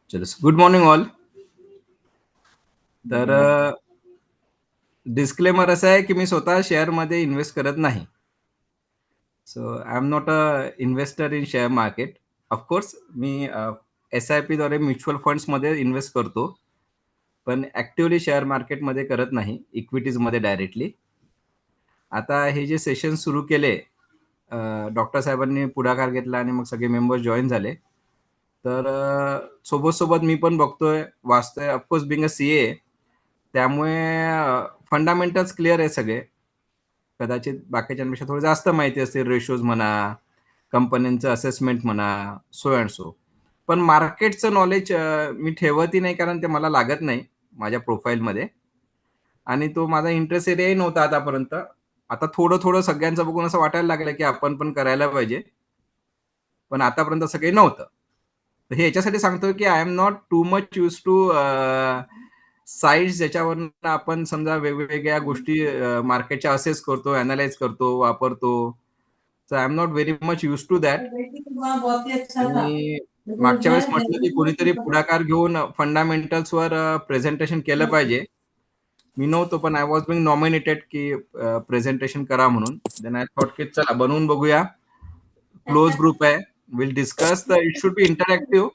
चलो, good morning all. तर disclaimer असं आहे की मी स्वतः शेअरमध्ये इन्व्हेस्ट करत नाही. So I am not a investor in share market. Of course me SIP द्वारे म्युच्युअल फंड्समध्ये इन्व्हेस्ट करतो, पण ॲक्टिव्हली शेअर मार्केटमध्ये करत नाही, इक्विटीजमध्ये डायरेक्टली. आता हे जे सेशन सुरू केले, डॉक्टर साहेबांनी पुढाकार घेतला आणि मग सगळे मेंबर्स जॉईन झाले. तर सोबत मी पण बघतोय, वाचतोय. ऑफकोर्स बिंग अ CA, त्यामुळे फंडामेंटल्स क्लिअर आहे सगळे. कदाचित बाकीच्यांपेक्षा थोडं जास्त माहिती असतील, रेशोज म्हणा, कंपन्यांचं असेसमेंट म्हणा, सो अँड सो. पण मार्केटचं नॉलेज मी ठेवतही नाही, कारण ते मला लागत नाही माझ्या प्रोफाईलमध्ये, आणि तो माझा इंटरेस्ट एरियाही नव्हता आतापर्यंत. आता थोडं सगळ्यांचं बघून असं वाटायला लागलं की आपण पण करायला पाहिजे, पण आतापर्यंत असं काही नव्हतं. तर हे याच्यासाठी सांगतोय की I am not too much use to sites ज्याच्यावरनं आपण समजा वेगवेगळ्या गोष्टी मार्केटच्या असेस करतो, अनालाइज करतो, वापरतो. So I am not very much use to that. आणि मागच्या वेळेस म्हटलं की कोणीतरी पुढाकार घेऊन फंडामेंटल्सवर प्रेझेंटेशन केलं पाहिजे. मी नव्हतो, पण आय वॉज बिंग नॉमिनेटेड की प्रेझेंटेशन करा म्हणून. देन आय थॉट की चला बनवून बघूया. क्लोज ग्रुप आहे, will discuss. It should B interactive.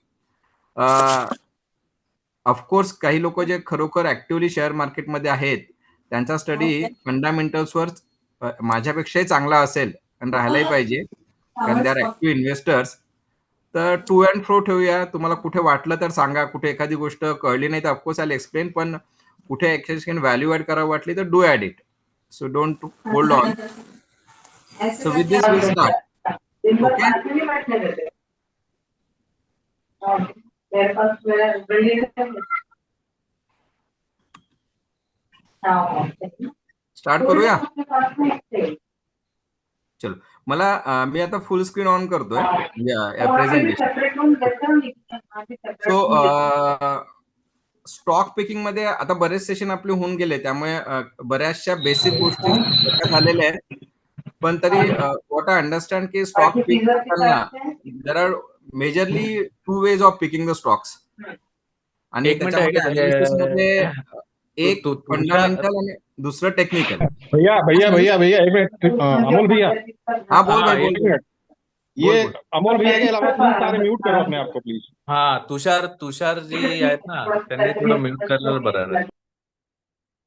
Of course काही लोक जे खरोखर ऍक्टिव्हली शेअर मार्केटमध्ये आहेत, त्यांचा स्टडी फंडामेंटल्सवर माझ्यापेक्षाही चांगला असेल आणि राहायलाही पाहिजे, कारण दे आर ऍक्टिव्ह इन्व्हेस्टर्स. तर टू अँड फ्रो ठेवूया. तुम्हाला कुठे वाटलं तर सांगा, कुठे एखादी गोष्ट कळली नाही तर ऑफकोर्स आय एक्सप्लेन, पण कुठे एक्सचेंज व्हॅल्यू ऍड करावं वाटली तर do add it. So don't hold on. So with this will start. Okay. Start करूया. चलो, मला मी आता फुल स्क्रीन ऑन करतोय प्रेझेंटेशन. सो स्टॉक पिकिंग मध्ये आता बरेच सेशन आपले होऊन गेले, त्यामुळे बऱ्याचशा बेसिक गोष्टी झालेल्या आहेत. पण तरी व्हॉट आय अंडरस्टँड की स्टॉक पिक करताना there are majorly 2 ways of picking the stocks. आणि एक मिनिट त्याच्यामध्ये अनालिसिस मध्ये एक तुषार फंडामेंटल आणि दुसरं टेक्निकल. भैया भैया भैया भैया एक मिनट, अमोल भैया. हाँ बोल भाई, हाँ, बोल एक बोल. मिनट. बोल ये बोल. अमोल भैया के अलावा प्लीज सारे म्यूट करो अपने आप को प्लीज. हा तुषार जी आहेत ना, त्यांनी थोडं म्यूट करलेलं बरं आहे.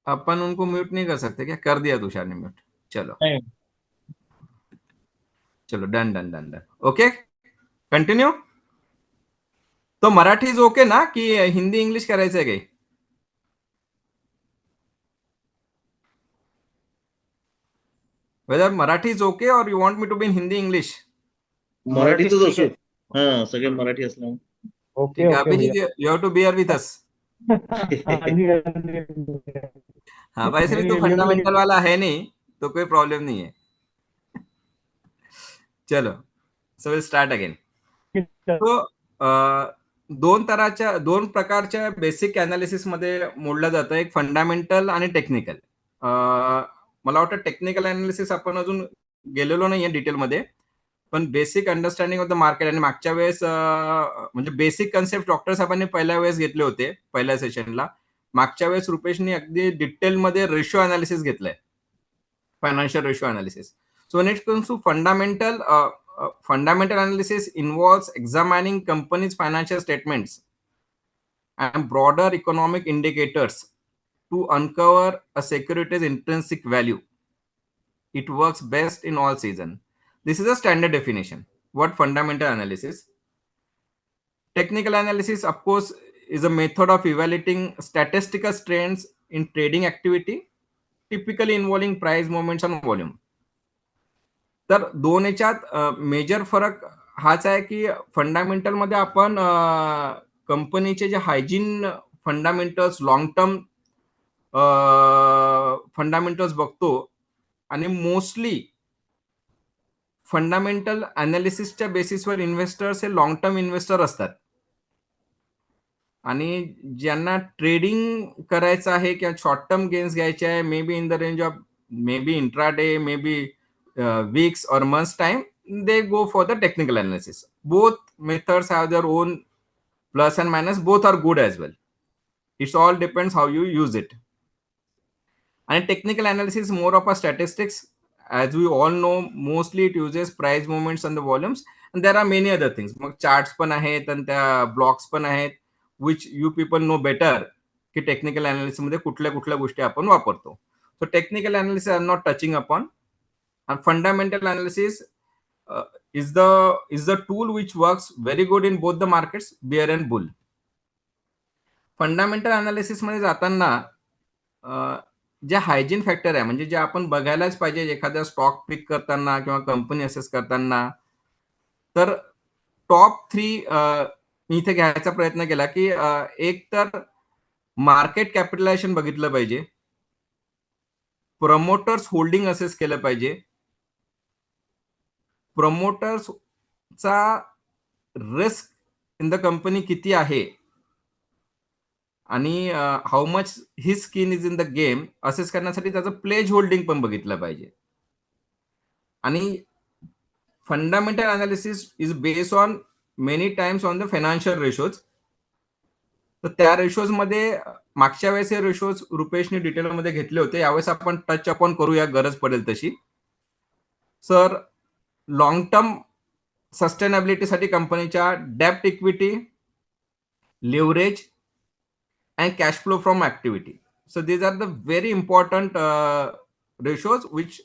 अपन उनको म्यूट नहीं कर सकते क्या? कर दिया तुषार ने म्यूट. चलो नहीं. चलो, done done done done. Okay, continue. तो मराठी इज ओके ना, की हिंदी इंग्लिश करायचंय काही? Whether Marathi is okay or you want me to be in Hindi English? मराठीच असो. हा, सगळे मराठी असल्यामुळे ओके ठीक है, ओके अभिजीत भैया. You have to bear with us. हाँ जी, हाँ जी. हाँ, वैसे भी नहीं, तो नहीं, फंडामेंटल वाला है नहीं, तो कोई प्रॉब्लम नहीं है. चलो, सो विल स्टार्ट अगेन. तो दोन प्रकारच्या बेसिक अनालिसिस मध्ये मोडलं जातं, एक फंडामेंटल आणि टेक्निकल. मला वाटतं टेक्निकल अनालिसिस आपण अजून गेलेलो नाहीये डिटेलमध्ये, पण basic understanding of the market. आणि मागच्या वेळेस म्हणजे बेसिक कन्सेप्ट डॉक्टर साहेबांनी पहिल्या वेळेस घेतले होते, पहिल्या सेशनला. मागच्या वेळेस रुपेशनी अगदी डिटेलमध्ये रेशो अनालिसिस घेतलंय, financial ratio analysis. So when it comes to fundamental analysis involves examining companies' financial statements and broader economic indicators to uncover a security's intrinsic value. It works best in all season. This is a standard definition. What fundamental analysis? Technical analysis, of course, is a method of evaluating statistical trends in trading activity, typically involving price movements and volume. तर दोन याच्यात major फरक हाच आहे की fundamental मध्ये आपण कंपनीचे जे hygiene fundamentals, long term fundamentals बघतो, आणि मोस्टली फंडामेंटल अनालिसिसच्या बेसिसवर इन्व्हेस्टर्स हे लॉंग टर्म इन्व्हेस्टर असतात. आणि ज्यांना ट्रेडिंग करायचं आहे किंवा शॉर्ट टर्म गेन्स घ्यायचे आहे, may be in the range of may be intraday, may be weeks or months time, they go for the technical analysis. Both methods have their own Plus and minus both are good as well. It's all depends how you use it. And technical analysis is more of a statistics. As we all know, mostly it uses price movements and the volumes. And there are many other things. मग charts पण आहेत आणि त्या blocks पण आहेत, which you people know better की technical analysis मध्ये कुठल्या कुठल्या गोष्टी आपण वापरतो. So technical analysis I'm not touching upon. And fundamental analysis is the tool which works very good in both the markets, bear and bull. Fundamental analysis मध्ये जाताना जे हायजीन फॅक्टर आहे, म्हणजे जे आपण बघायलाच पाहिजे एखाद्या स्टॉक पिक करताना किंवा कंपनी असेस करताना, तर टॉप 3 मी इथे घ्यायचा प्रयत्न केला की एक तर मार्केट कॅपिटलायझेशन बघितलं पाहिजे, प्रमोटर्स होल्डिंग असेस केलं पाहिजे, प्रमोटर्सचा रिस्क इन द कंपनी किती आहे आणि how much he skin is in the game assess करण्यासाठी त्याचं प्लेज होल्डिंग पण बघितलं पाहिजे. आणि fundamental analysis is based on many times on the financial ratios. तर त्या रेशोज मध्ये मागच्या वेळेस हे रेशोज रुपेशने डिटेलमध्ये घेतले होते, यावेळेस आपण टच अपॉन करूया गरज पडेल तशी. सर, लॉंग टर्म सस्टेनेबिलिटीसाठी कंपनीच्या डेब्ट equity, leverage and cash flow from activity. So these are the very important ratios which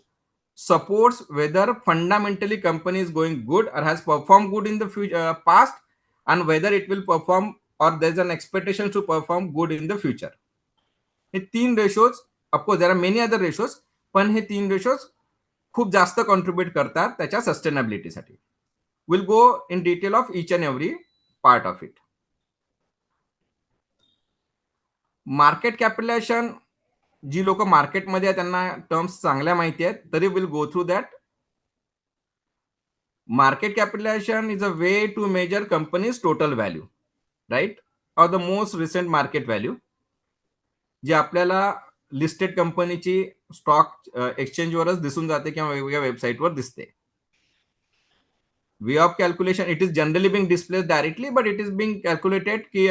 supports whether fundamentally company is going good or has performed good in the future, past, and whether it will perform or there's an expectation to perform good in the future. हे 3 ratios, of course there are many other ratios, पण हे 3 ratios खूप जास्त contribute करतात त्याच्या सस्टेनेबिलिटीसाठी. We'll go in detail of each and every part of it. Market capitalization, जी लोक मार्केटमध्ये आहेत त्यांना टर्म्स चांगल्या माहिती आहेत, तरी will go through that. Market capitalization is a way to measure companies total value, right, or the most recent market value, जी आपल्याला लिस्टेड कंपनीची स्टॉक एक्सचेंजवरच दिसून जाते किंवा वेगवेगळ्या वेबसाईटवर दिसते. Way of calculation, it is generally being displayed directly, but it is being calculated की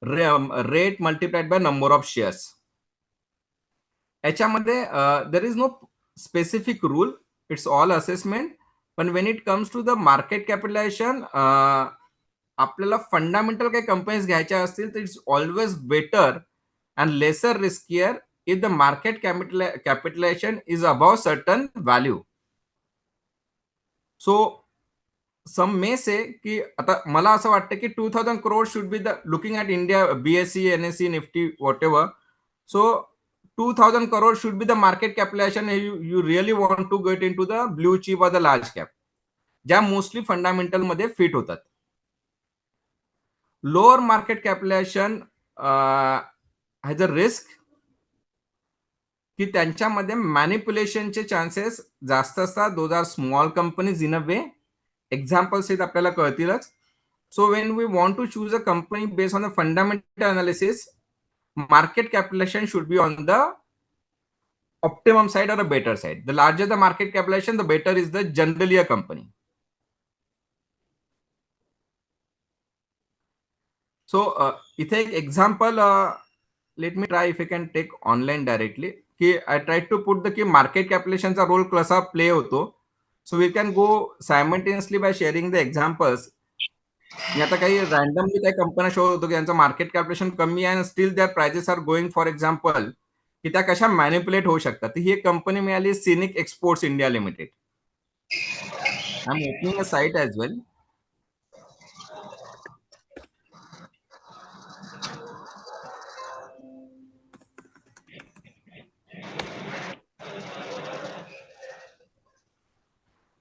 rate multiplied by number of shares. याच्यामध्ये there is no specific rule, it's all assessment. पण when it comes to the market capitalization, आपल्याला fundamental काही companies घ्यायच्या असतील तर it's always better and lesser riskier if the market capitalization is above certain value. So some may say की आता मला असं वाटतं की 2000 crore should be the looking at India BSE, NSE, Nifty, whatever. So 2000 crore should be the market capitalization you really want to get into the blue chip or the large cap, ज्या mostly fundamental मध्ये fit होतात. Lower market capitalization has a risk की त्यांच्यामध्ये मॅनिप्युलेशनचे chances जास्त असतात. Those are small companies in a way. Examples आहेत आपल्याला कळतीलच. So when we want to choose a company based on the fundamental analysis, market capitalization should be on the optimum side or a better side. The larger the market capitalization, the better is the generally a company. So इथे एक example, let me try if I can take online directly. की I tried to put the की market capitalization चा role कसा play होतो. So we can go simultaneously by sharing the examples. मी आता काही randomly काही कंपन्या शोध होतो की यांचं मार्केट कॅपिटलायझेशन कमी आहे आणि still their prices are going, for example, की त्या कशा मॅनिप्युलेट होऊ शकतात. ही एक कंपनी मिळाली, Scenic exports India limited. I am opening a site as well.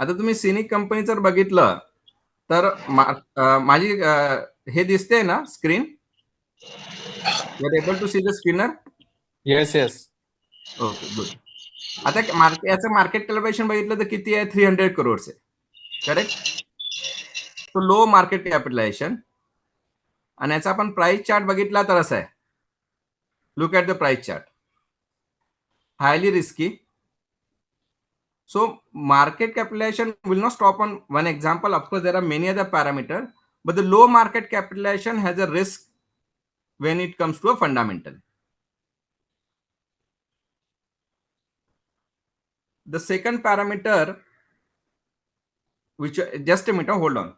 आता तुम्ही सिनिक कंपनी जर बघितलं तर माझी हे दिसते ना screen? You are able to see the screener? Yes yes. Okay, good. आता याचं मार्केट कॅपिटलायझेशन बघितलं तर किती आहे? 300 crore आहे, करेक्ट? तो लो मार्केट कॅपिटलायझेशन. आणि याचा आपण प्राइस चार्ट बघितला तर असं आहे. Look at the price chart. Highly risky. So market capitalization will not stop on one example. Of course, there are many other parameters, but the low market capitalization has a risk when it comes to a fundamental. The second parameter, which just a minute, hold on.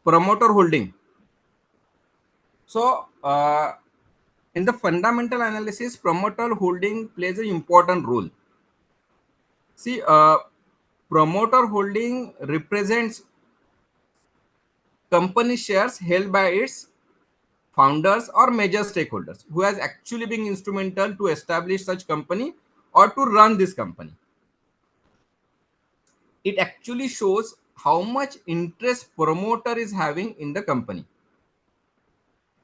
Promoter holding. So, in the fundamental analysis, promoter holding plays an important role. See, promoter holding represents company shares held by its founders or major stakeholders who has actually been instrumental to establish such company or to run this company. It actually shows how much interest promoter is having in the company,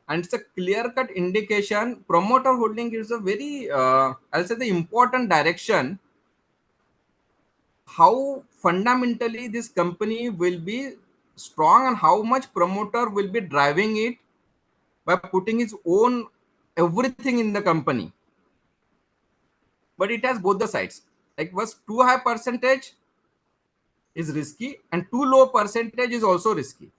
and it's a clear-cut indication. Promoter holding gives a very I'll say the important direction how fundamentally this company will be strong and how much promoter will be driving it by putting his own everything in the company. But it has both the sides. Like, was too high percentage is risky and too low percentage is also risky.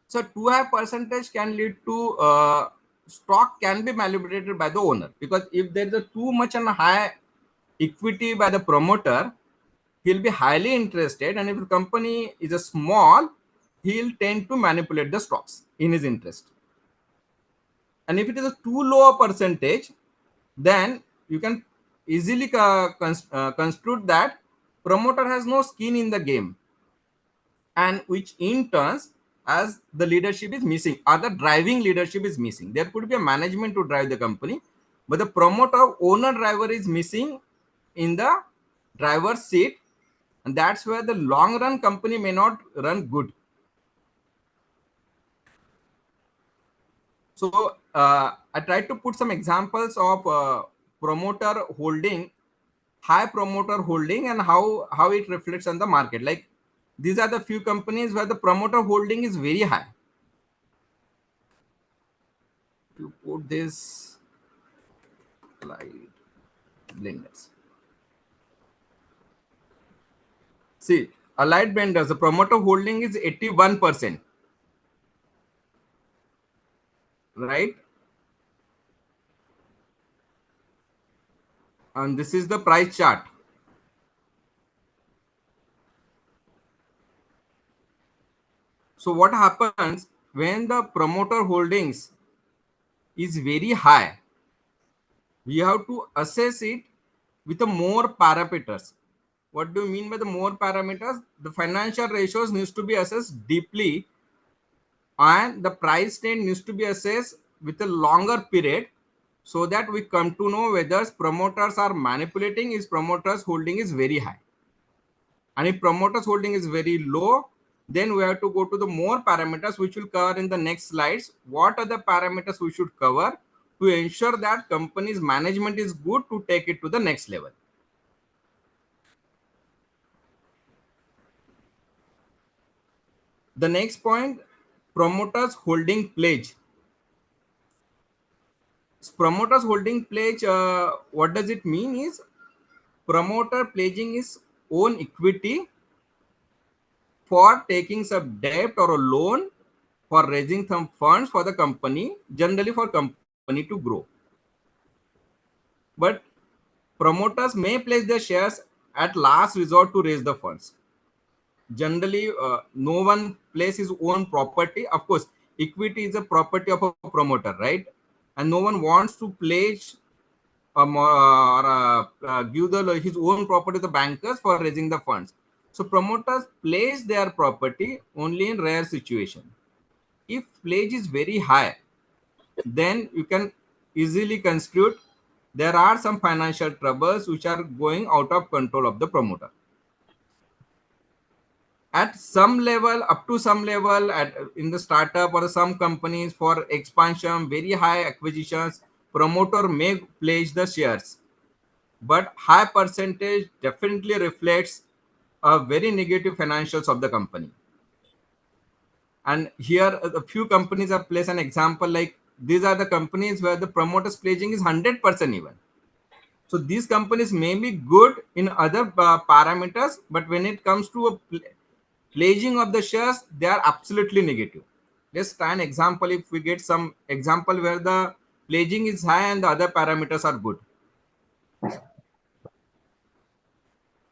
So too high percentage can lead to stock can be manipulated by the owner, because if there is a too much and high equity by the promoter, he'll be highly interested, and if the company is a small, he'll tend to manipulate the stocks in his interest. And if it is a too low a percentage, then you can easily construe that promoter has no skin in the game, and which in turns, as the leadership is missing or the driving leadership is missing. There could be a management to drive the company, but the promoter owner driver is missing in the driver's seat, and that's where the long run company may not run good. So I tried to put some examples of promoter holding, high promoter holding, and how it reflects on the market. Like, these are the few companies where the promoter holding is very high. To put this slide, blenders. See, Allied Blenders, the promoter holding is 81%, right? And this is the price chart. So what happens when the promoter holdings is very high? We have to assess it with the more parameters. What do you mean by the more parameters? The financial ratios needs to be assessed deeply, and the price trend needs to be assessed with a longer period, so that we come to know whether promoters are manipulating, is promoters holding is very high. And if promoters holding is very low, then we have to go to the more parameters, which will cover in the next slides. What are the parameters we should cover to ensure that company's management is good to take it to the next level? The next point, promoters holding pledge. Promoters holding pledge, what does it mean is promoter pledging his own equity for taking some debt or a loan for raising some funds for the company, generally for company to grow. But promoters may pledge their shares at last resort to raise the funds. Generally, no one places his own property. Of course, equity is a property of a promoter, right? And no one wants to pledge give his own property to the bankers for raising the funds. So promoters pledge their property only in rare situation. If pledge is very high, then you can easily construe there are some financial troubles which are going out of control of the promoter. At some level, up to some level, in the startup or some companies for expansion, very high acquisitions, promoter may pledge the shares, but high percentage definitely reflects a very negative financials of the company. And here a few companies have placed an example, like these are the companies where the promoters pledging is 100% even. So these companies may be good in other parameters, but when it comes to a pledging of the shares, they are absolutely negative. Let's try an example. If we get some example where the pledging is high and the other parameters are good.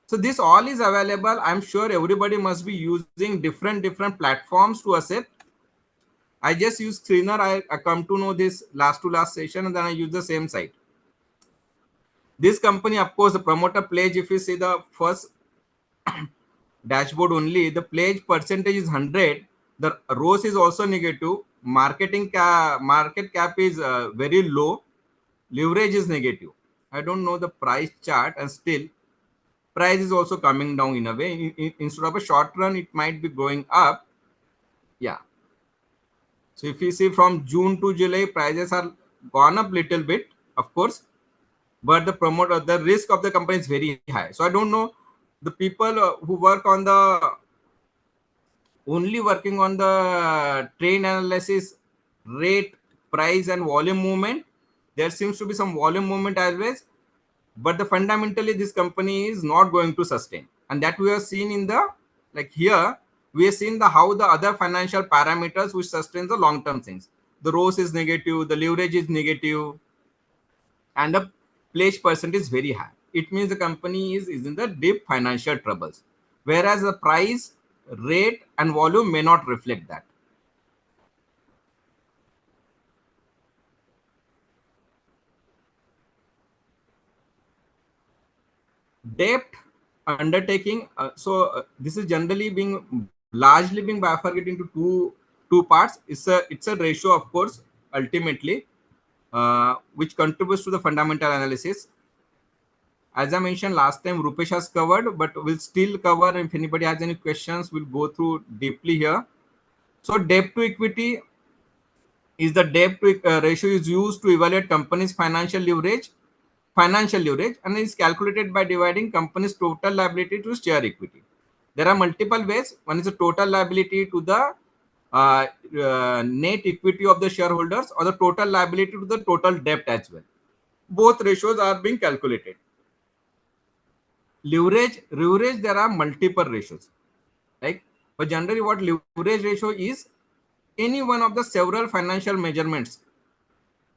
So this all is available. I'm sure everybody must be using different platforms to assess. I just use Screener. I come to know this last to last session, and then I use the same site. This company, of course, the promoter pledge, if you see the first dashboard only, the pledge percentage is 100. The ROS is also negative. Market cap is very low. Leverage is negative. I don't know the price chart, and still price is also coming down in a way. Instead of a short run, it might be going up. Yeah. So if you see from June to July, prices are gone up little bit, of course, but the risk of the company is very high. So I don't know the people who work on the only working on the trend analysis, rate, price, and volume movement. There seems to be some volume movement as well, but the fundamentally this company is not going to sustain, and that we have seen in the, like here we have seen the how the other financial parameters which sustain the long term things. The ROS is negative, the leverage is negative, and the pledge percent is very high. It means the company is in the deep financial troubles, whereas the price, rate, and volume may not reflect that. Debt undertaking. This is generally being largely being bifurcated into two parts. It's a ratio, of course, ultimately, which contributes to the fundamental analysis. As I mentioned last time, Rupesh has covered, but we'll still cover. If anybody has any questions, we'll go through deeply here. So debt to equity is the debt to ratio is used to evaluate company's financial leverage, and is calculated by dividing company's total liability to share equity. There are multiple ways. One is the total liability to the net equity of the shareholders, or the total liability to the total debt as well. Both ratios are being calculated. Leverage, there are multiple ratios. Like, but generally what leverage ratio is, any one of the several financial measurements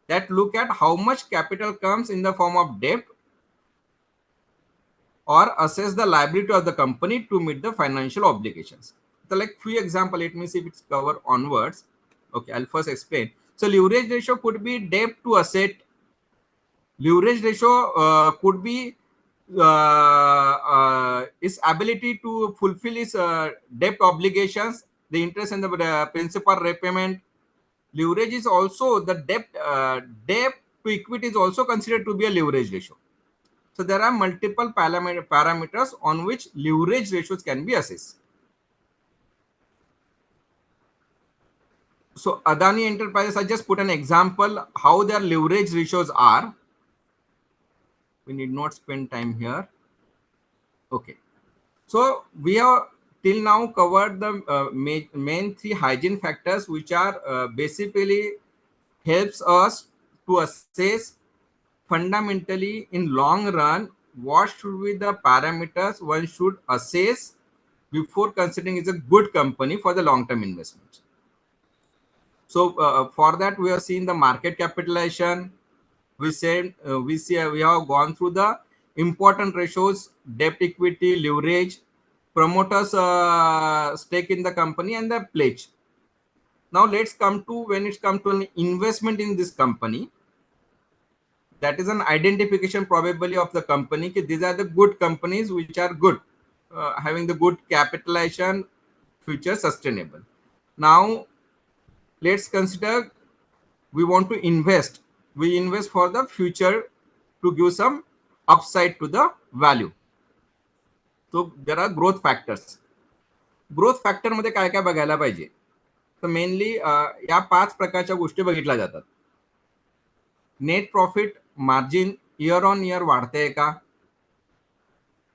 that look at how much capital comes in the form of debt or assess the liability of the company to meet the financial obligations. So like few example, let me see if it's covered onwards. Okay, I'll first explain. So leverage ratio could be debt to asset. Leverage ratio could be its ability to fulfill its debt obligations, the interest and the principal repayment. Leverage is also the debt to equity is also considered to be a leverage ratio. So there are multiple parameters on which leverage ratios can be assessed. So Adani Enterprises, I just put an example how their leverage ratios are. We need not spend time here. Okay. So we have till now covered the main three hygiene factors, which are basically helps us to assess fundamentally in long run what should be the parameters one should assess before considering is a good company for the long term investments. So for that we have seen the market capitalization. We have gone through the important ratios: debt equity, leverage, promoters stake in the company, and the pledge. Now let's come to when it's come to an investment in this company. That is an identification probably of the company. These are the good companies which are good, having the good capitalization, future sustainable. Now let's consider we want to invest. We invest for the future to give some upside to the value. So there are growth factors. Growth factor मध्ये काय काय बघायला पाहिजे, तर mainly या 5 प्रकारच्या गोष्टी बघितल्या जातात. Net profit margin year on year वाढते का,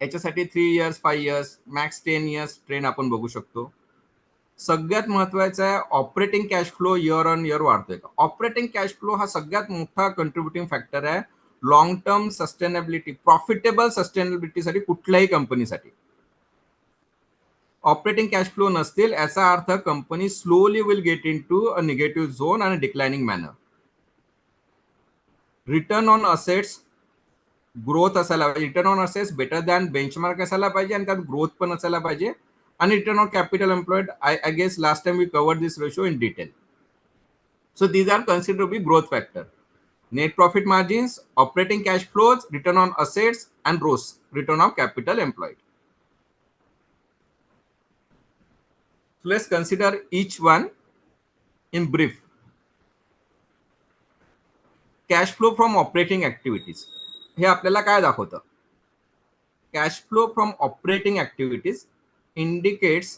याच्यासाठी 3 years 5 years max 10 years trend आपण बघू शकतो. सगळ्यात महत्वाचं आहे operating cash flow year on year वाढतोय. ऑपरेटिंग कॅश फ्लो हा सगळ्यात मोठा कंट्रीब्युटिंग फॅक्टर आहे लॉंग टर्म सस्टेनेबिलिटी, प्रॉफिटेबल सस्टेनेबिलिटीसाठी कुठल्याही कंपनीसाठी. ऑपरेटिंग कॅश फ्लो नसतील याचा अर्थ company slowly will get into a negative zone आणि declining manner. Return on assets growth असायला पाहिजे. Return on assets better than benchmark असायला पाहिजे आणि त्यात ग्रोथ पण असायला पाहिजे. आणि return on capital employed, I guess last time we covered this ratio in detail. So these are considered to be growth factor. Net profit margins, operating cash flows, return on assets, and ROCE, return on capital employed. So let's consider each one in brief. Cash flow from operating activities. हे आपल्याला काय दाखवतं? Cash flow from operating activities indicates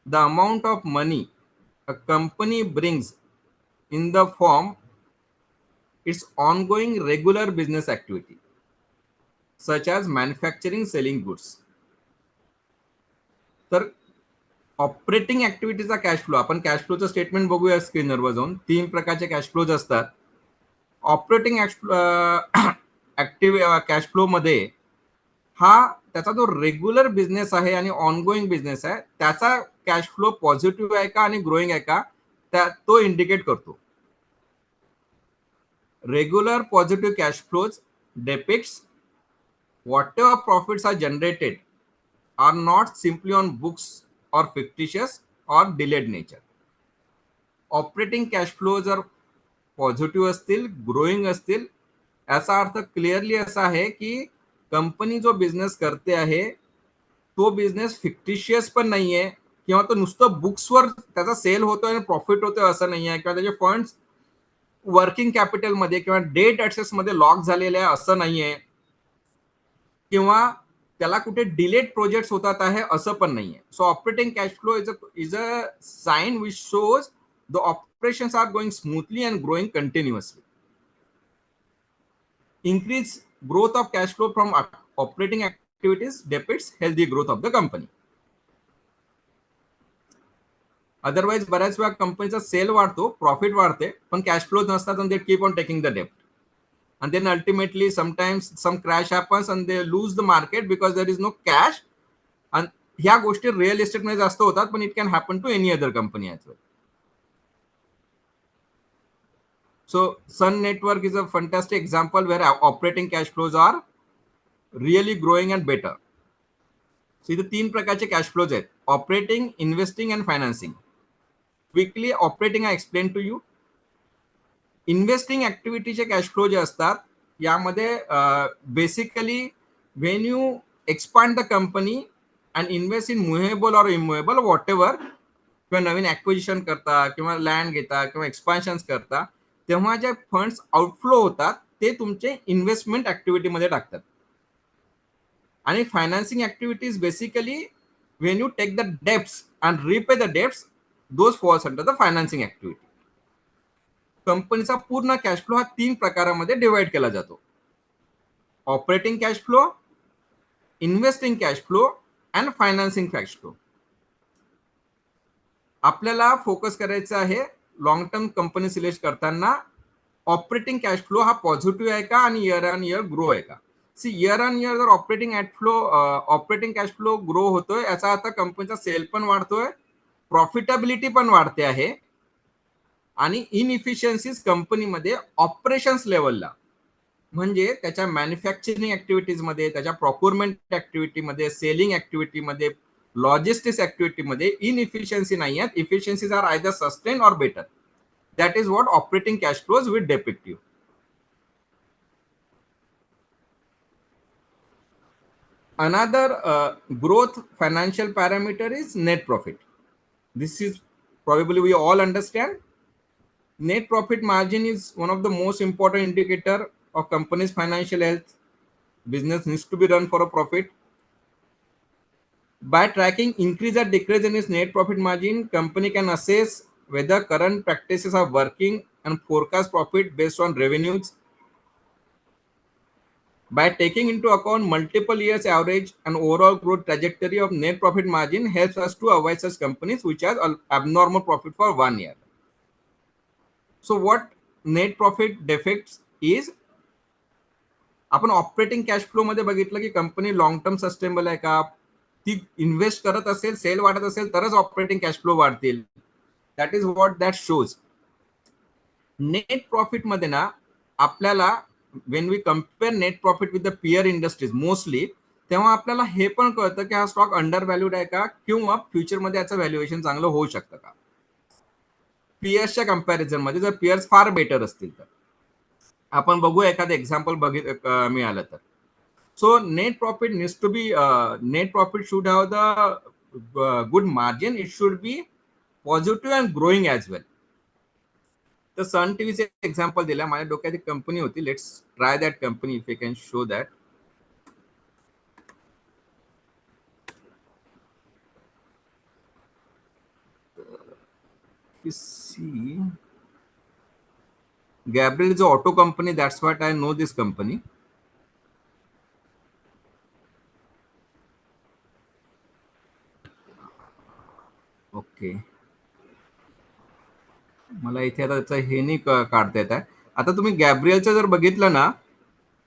the amount of money a company brings in the form its ongoing regular business activity such as manufacturing, selling goods. तर operating ऍक्टिव्हिटीचा cash flow, आपण cash फ्लोचं statement बघूया स्क्रीनवर जाऊन. 3 प्रकारचे cash flows असतात. Operating cash flow मध्ये हा त्याचा जो रेग्युलर बिझनेस आहे आणि ऑनगोईंग बिझनेस आहे त्याचा कॅश फ्लो पॉझिटिव्ह आहे का आणि ग्रोईंग आहे का तो इंडिकेट करतो. Regular positive cash flows depicts whatever profits are generated are not simply on books or fictitious or delayed nature. Operating cash flows जर पॉझिटिव्ह असतील, ग्रोईंग असतील, याचा अर्थ क्लिअरली असा आहे की कंपनी जो बिझनेस करते आहे तो बिझनेस फिक्टिशियस पण नाहीये किंवा तो नुसतं बुक्सवर त्याचा सेल होतोय आणि प्रॉफिट होतोय असं नाहीये किंवा त्याचे फंड्स वर्किंग कॅपिटल मध्ये किंवा डेट ऍसेट्स मध्ये लॉक झालेले आहे असं नाहीये किंवा त्याला कुठे डिलेड प्रोजेक्ट्स होतात आहे असं पण नाहीये. So operating cash flow is a sign which shows the operations are going smoothly and growing continuously. Increase growth of cash flow from operating activities depicts healthy growth of the company. Otherwise बऱ्याच वेळा कंपनीचा sale वाढतो, profit वाढते, पण cash flow नसतात आणि they keep on taking the डेप्ट. And then ultimately sometimes some crash happens and they lose the market because there is no cash. And ह्या गोष्टी रिअल एस्टेट मध्ये जास्त होतात, पण it can happen to any other company as well. So Sun Network is a fantastic example where operating cash flows are really growing and better. So इथे 3 प्रकारचे cash flows आहेत: operating, investing and financing. Quickly operating I explain to you. Investing ऍक्टिव्हिटीचे cash flow जे असतात यामध्ये basically when you expand the company and invest in movable or immovable whatever, किंवा नवीन acquisition करता किंवा लँड घेता किंवा एक्सपान्शन करता, तेव्हा जे फंड्स आउटफ्लो होतात ते तुमचे इन्व्हेस्टमेंट ऍक्टिव्हिटीमध्ये टाकतात. आणि financing activities basically when you take the debts and repay the debts, those falls under the financing activity. कंपनीचा पूर्ण कॅश फ्लो हा 3 प्रकारामध्ये डिवाइड केला जातो: operating cash flow, investing cash flow and financing cash flow. आपल्याला focus करायचं आहे long term company select करताना ऑपरेटिंग कॅश फ्लो हा पॉझिटिव्ह आहे का आणि इयर ऑन इयर ग्रो आहे का. सी इयर ऑन इयर जर ऑपरेटिंग कॅश फ्लो ग्रो होतोय याचा अर्थ कंपनीचा सेल पण वाढतोय, प्रॉफिटेबिलिटी पण वाढते आहे आणि इनइफिशियन्सीज कंपनीमध्ये ऑपरेशन्स लेवलला, म्हणजे त्याच्या मॅन्युफॅक्चरिंग ऍक्टिव्हिटीजमध्ये, त्याच्या प्रोक्युरमेंट ऍक्टिव्हिटीमध्ये, सेलिंग ऍक्टिव्हिटीमध्ये, लॉजिस्टिक्स ऍक्टिव्हिटीमध्ये इनइफिशियन्सी नाही आहेत. Efficiencies are either sustain or better. That is what operating cash flows will depict you. Another growth financial parameter is net profit. This is probably we all understand. Net profit margin is one of the most important indicator of company's financial health. Business needs to be run for a profit. By tracking increase or decrease in its net profit margin, company can assess whether current practices are working and forecast profit based on revenues. By taking into account multiple years average and overall growth trajectory of net profit margin helps us to avoid such companies which has abnormal profit for 1 year. So what net profit defects is, आपण operating cash flow मध्ये बघितलं की company long term sustainable आहे का, ती invest करत असेल, sale वाढत असेल तरच ऑपरेटिंग कॅश फ्लो वाढतील. That is what that shows. Net profit मध्ये ना आपल्याला when we compare net profit with the peer industries mostly, तेव्हा आपल्याला हे पण कळतं की हा स्टॉक अंडर व्हॅल्यूड आहे का किंवा फ्युचरमध्ये याचं व्हॅल्युएशन चांगलं होऊ शकतं का पियर्सच्या कम्पॅरिझन मध्ये. जर पियर्स फार बेटर असतील तर आपण बघू एखादं एक्झाम्पल मिळालं तर. So net profit needs to be, net profit should have the good margin, it should be positive and growing as well. तर सन टीव्हीचे एक्झाम्पल दिलं. माझ्या डोक्यात एक कंपनी होती, let's try that company if you can show that. See, Gabriel is an auto company, that's what I know this company. Okay, मला इथे आता त्याचं हे नाही काढता येत आहे. आता तुम्ही गॅब्रियलचं जर बघितलं ना,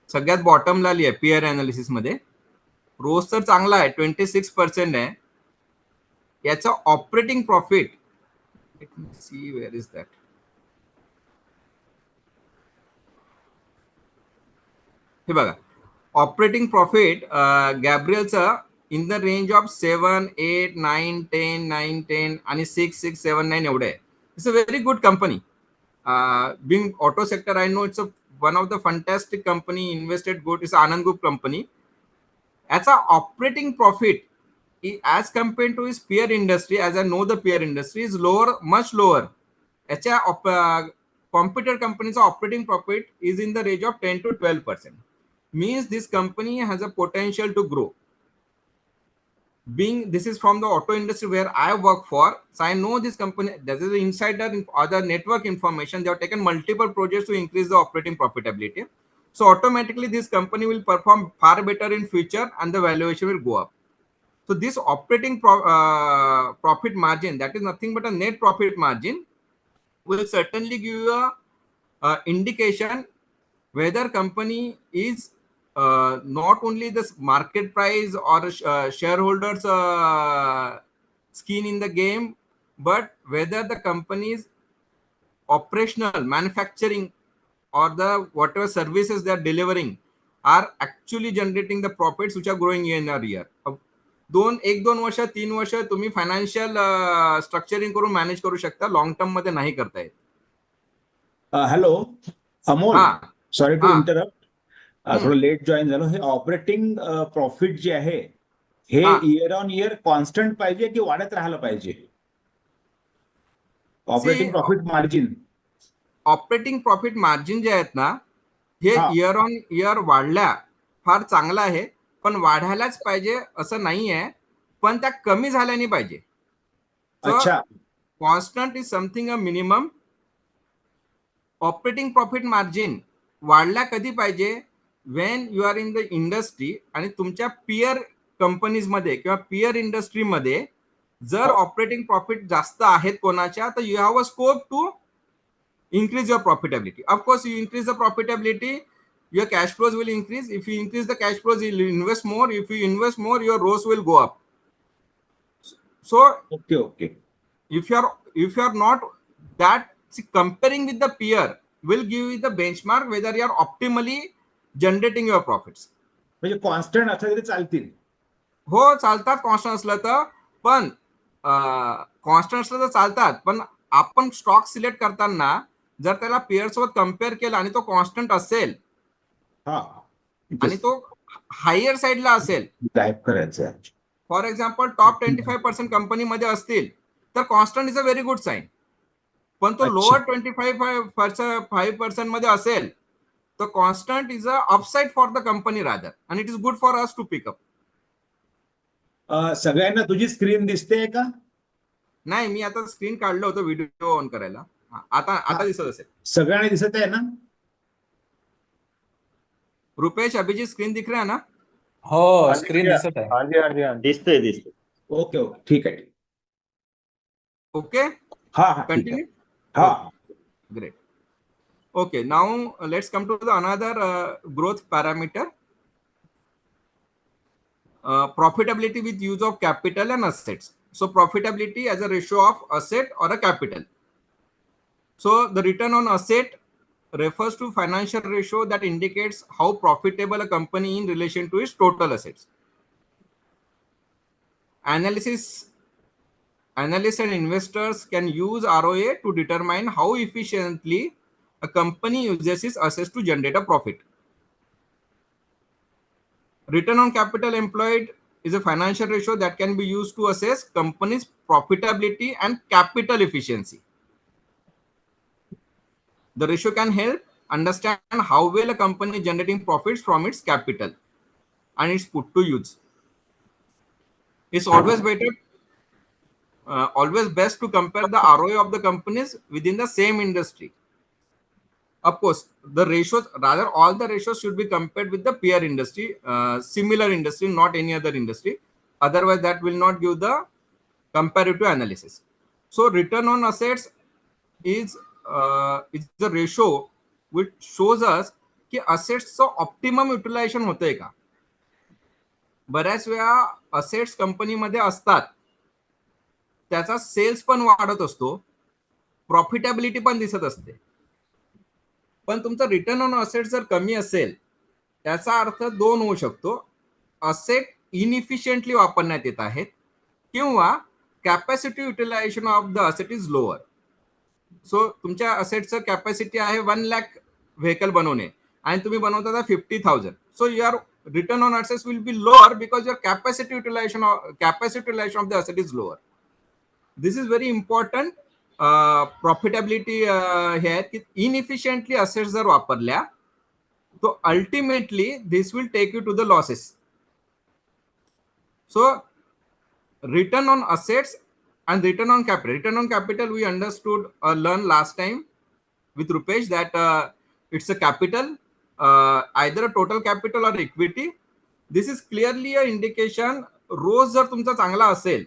सगळ्यात बॉटमला आली आहे पीआर अनालिसिस मध्ये. रोज तर चांगला आहे, 26% आहे. याचा operating profit, let me see where is that. हे बघा, ऑपरेटिंग प्रॉफिट गॅब्रियलचं इन द रेंज ऑफ 7, 8, 9, 10, 9, 10 आणि 6, 6, 7, 9 एवढे आहे. It's a very good company. Being auto sector, I know it's one of the fantastic company, invested good. It's Anand group company. याचा operating profit as compared to his peer industry, as I know the peer industry is lower, much lower. याच्या computer company's operating profit is in the range of 10 to 12%. Means this company has a potential to grow. Being this is from the auto industry where I work for, so I know this company. That is the insider or the network information. They have taken multiple projects to increase the operating profitability. So automatically this company will perform far better in future and the valuation will go up. So this operating profit margin, that is nothing but a net profit margin, will certainly give you a indication whether company is not only the market price or shareholders skin in the game, but whether the company's operational manufacturing or the whatever services they are delivering are actually generating the profits which are growing year in a year. 1-2 वर्ष 3 वर्ष तुम्ही financial structuring करून manage करू शकता, long term मध्ये नाही करता येत. हॅलो अमोल, सॉरी टू हा. इंटरप्ट, थोडं लेट जॉईन झालो. हे ऑपरेटिंग प्रॉफिट जे आहे हे हा. इयर ऑन इयर कॉन्स्टंट पाहिजे की वाढत राहिलं पाहिजे? Operating profit margin, operating profit margin जे आहेत ना, हे हा. इयर ऑन इयर वाढल्या फार चांगलं आहे, पण वाढायलाच पाहिजे असं नाही आहे, पण त्या कमी झाल्या नाही पाहिजे. अच्छा, constant is something a minimum. Operating profit margin वाढल्या कधी पाहिजे, Wien you are in the industry आणि तुमच्या पियर कंपनीज मध्ये किंवा पियर इंडस्ट्रीमध्ये जर ऑपरेटिंग प्रॉफिट जास्त आहेत कोणाच्या, तर you have a scope to increase your profitability. Of course, you increase the profitability, your cash flows will increase. If you increase the cash flows, you'll invest more. If you invest more, your ROAS will go up. So okay. if you are not that, see, comparing with the peer will give you the benchmark whether you are optimally generating your profits. म्हणजे constant असलं तरी चालतील? हो, चालतात constant असलं तर. पण constant असलं तर चालतात, पण आपण स्टॉक सिलेक्ट करताना जर त्याला पेअर सोबत कम्पेअर केला आणि तो कॉन्स्टंट असेल आणि तो हायर साईडला असेल, करायचं, फॉर एक्झाम्पल टॉप 25% कंपनीमध्ये असतील तर constant is a very good sign. पण तो लोअर 25% मध्ये असेल तर constant is a upside for the company rather, and it is good for us to pick up. सगळ्यांना तुझी स्क्रीन दिसते का? नाही, मी आता स्क्रीन काढलं होतं व्हिडिओ ऑन करायला. आता दिसत असेल? सगळ्यांना दिसत आहे ना? रुपेश, अभिजीत, स्क्रीन दिख रहा है ना? हो, स्क्रीन दिसत आहे. हाँ जी हाँ जी हाँ जी दिसतंय दिसतंय. ओके ओके ठीक आहे. ओके, हा हा ठीक आहे. continue. हा Great. Okay, now let's come to the another growth parameter. Profitability with use of capital and assets. So profitability as a ratio of asset or a capital. So the return on asset refers to financial ratio that indicates how profitable a company in relation to its total assets. Analysts and investors can use ROA to determine how efficiently a company uses its assets to generate a profit. Return on capital employed is a financial ratio that can be used to assess company's profitability and capital efficiency. The ratio can help understand how well a company is generating profits from its capital and it's put to use. It's always best to compare the ROI of the companies within the same industry. Of course, the ratios, rather all the ratios should be compared with the peer industry, similar industry, not any other industry. Otherwise, that will not give the comparative analysis. So return on assets is the ratio which shows us की असेट्सचं optimum utilisation होतंय का. बऱ्याच वेळा assets कंपनीमध्ये असतात, त्याचा cells पण वाढत असतो, प्रॉफिटेबिलिटी पण दिसत असते, पण तुमचं रिटर्न ऑन असेट जर कमी असेल त्याचा अर्थ दोन होऊ शकतो. असेट इनइफिशियंटली वापरण्यात येत आहेत किंवा capacity utilisation of the asset is lower. So तुमच्या असेटचं कॅपॅसिटी आहे 1 लाख व्हेकल बनवणे आणि तुम्ही बनवता 50,000. So your return on assets will be lower because your capacity utilisation of the asset is lower. This is very important. Profitability हे आहेत की इनइफिशियंटली असेट्स जर वापरल्या तो ultimately this will take you to the losses. So return on assets and return on capital. Return on capital we understood learned last time with Rupesh that it's a capital, either a total capital or equity. This is clearly a indication. रोज जर तुमचा चांगला असेल,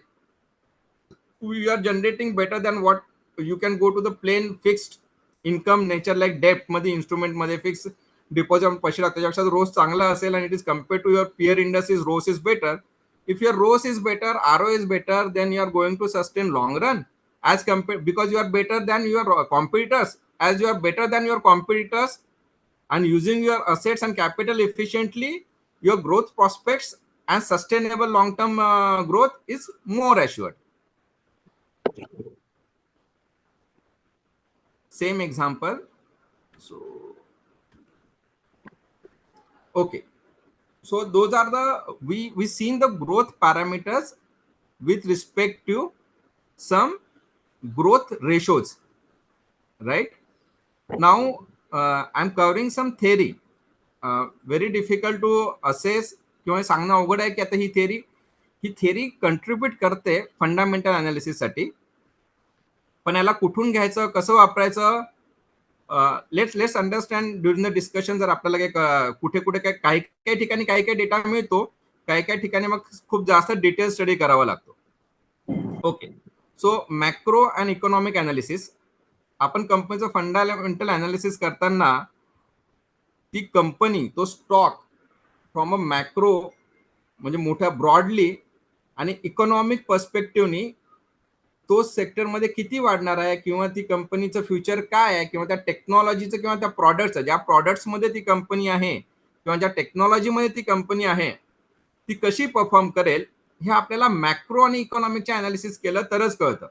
you are generating better than what you can go to the plain fixed income nature like debt मध्ये instrument मध्ये fix deposit पैसे लागतात, त्याच्यापेक्षा ROS चांगला असेल आणि it is compared to your peer industries ROS is better. If your ROS is better, ROA is better, then you are going to sustain long run as compared because you are better than your competitors. As you are better than your competitors and using your assets and capital efficiently, your growth prospects and sustainable long-term growth is more assured. Same example. So, okay. So those are the we seen the growth parameters with respect to some growth ratios, right? Now I'm covering some theory. Very difficult to assess किंवा सांगणं अवघड आहे की आता ही theory contribute करते fundamental analysis साठी, पण याला कुठून घ्यायचं, कसं वापरायचं, let's understand during the discussion. जर आपल्याला कुठे कुठे काही ठिकाणी काही डेटा मिळतो, काही ठिकाणी मग खूप जास्त डिटेल स्टडी करावा लागतो. Okay, so macro and economic analysis. आपण कंपनीचं फंडामेंटल अनालिसिस करताना ती कंपनी, तो स्टॉक फ्रॉम अ मॅक्रो म्हणजे मोठ्या ब्रॉडली आणि इकॉनॉमिक पर्स्पेक्टिव्हनी तो सेक्टरमध्ये किती वाढणार आहे किंवा ती कंपनीचं फ्युचर काय आहे किंवा त्या टेक्नॉलॉजीचं किंवा त्या प्रॉडक्टचं, ज्या प्रॉडक्ट्समध्ये ती कंपनी आहे किंवा ज्या टेक्नॉलॉजीमध्ये ती कंपनी आहे ती कशी परफॉर्म करेल, हे आपल्याला मॅक्रो आणि इकॉनॉमिकच्या अनालिसिस केलं तरच कळतं.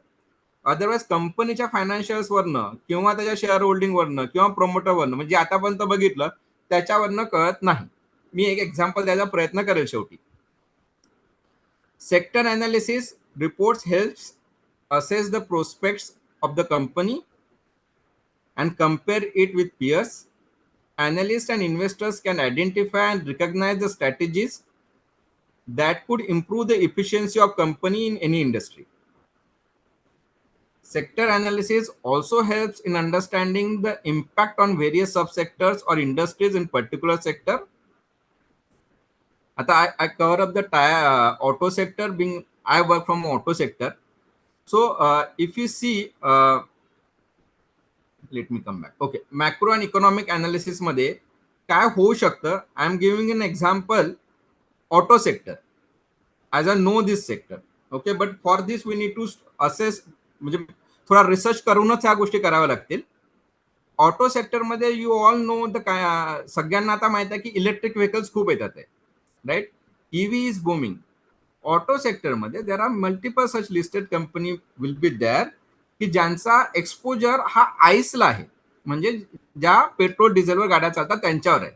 अदरवाईज कंपनीच्या फायनान्शियल्सवरनं किंवा त्याच्या शेअर होल्डिंगवरनं किंवा प्रमोटरवरनं म्हणजे आतापर्यंत बघितलं त्याच्यावरनं कळत नाही. मी एक एक्झाम्पल द्यायचा प्रयत्न करेल शेवटी. Sector analysis reports helps assess the prospects of the company and compare it with peers. Analysts and investors can identify and recognize the strategies that could improve the efficiency of company in any industry. Sector analysis also helps in understanding the impact on various subsectors or industries in particular sector आता I cover up the auto sector, being I work from auto sector. So if you see, let me come back. Okay, macro and economic analysis मध्ये काय होऊ शकतं, I am giving an example auto sector as a no this sector. Okay, but for this we need to assess, म्हणजे थोडा research करूनच ह्या गोष्टी कराव्या लागतील. ऑटो सेक्टरमध्ये यू ऑल नो द काय, सगळ्यांना आता माहित आहे की इलेक्ट्रिक व्हेकल्स खूप येतात आहे, right. EV is booming. Auto सेक्टरमध्ये there are multiple such listed company will be there की ज्यांचा एक्सपोजर हा आईसला आहे, म्हणजे ज्या पेट्रोल डिझेलवर गाड्या चालतात त्यांच्यावर आहे.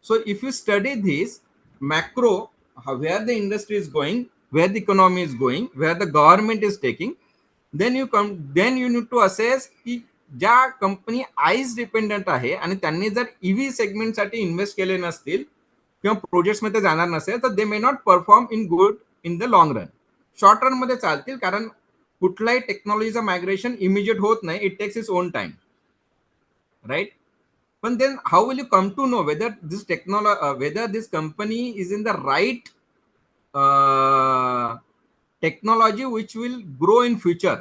So if you study this macro, where the industry is going, where the economy is going, where the government is taking, then you need to assess की ज्या कंपनी आईस डिपेंडंट आहे आणि त्यांनी जर ईव्ही सेगमेंटसाठी इन्व्हेस्ट केले नसतील किंवा projects मध्ये जाणार नसेल, तर they may not perform in good in the long run. Short run मध्ये चालतील, कारण कुठलाही टेक्नॉलॉजीचं मायग्रेशन इमिजिएट होत नाही, it takes its own time, right. पण then how will you come to know whether this company is in the right technology which will grow in future?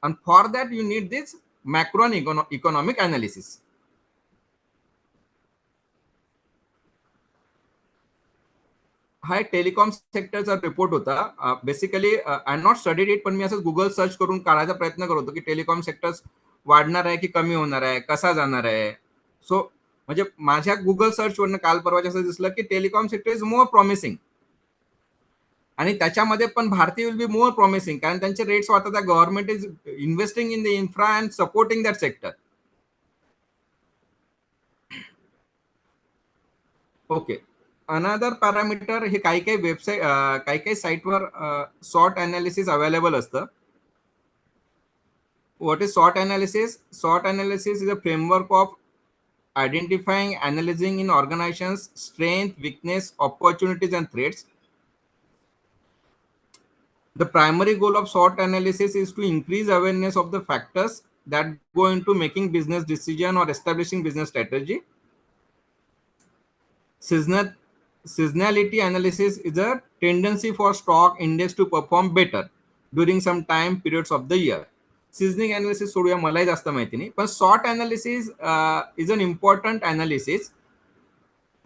And for that you need this macro and economic analysis. हा telecom सेक्टरचा report होता. Basically I not studied it, पण मी असं Google search करून काढायचा प्रयत्न करत होतो की टेलिकॉम सेक्टर्स वाढणार आहे की कमी होणार आहे, कसा जाणार आहे. सो म्हणजे माझ्या गुगल सर्च वरनं काल परवाच्या असं दिसलं की telecom sector is more promising, आणि त्याच्यामध्ये पण Bharti will be more promising, कारण त्यांचे रेट्स वाटत आहे. Government is investing in the infra and supporting that sector. Okay, another parameter, हे काही काही वेबसाईट, काही काही साईटवर सॉर्ट अनालिसिस अवेलेबल असतं. What is SWOT analysis? SWOT analysis is a framework of identifying, analyzing in organizations strength, weakness, opportunities and threats. The primary goal of SWOT analysis is to increase awareness of the factors that go into making business decision or establishing business strategy. Seasonality analysis is a tendency for stock index to perform better during some time periods of the year. Seasoning analysis सोडूया, मलाही जास्त माहिती नाही, पण SWOT analysis is an important analysis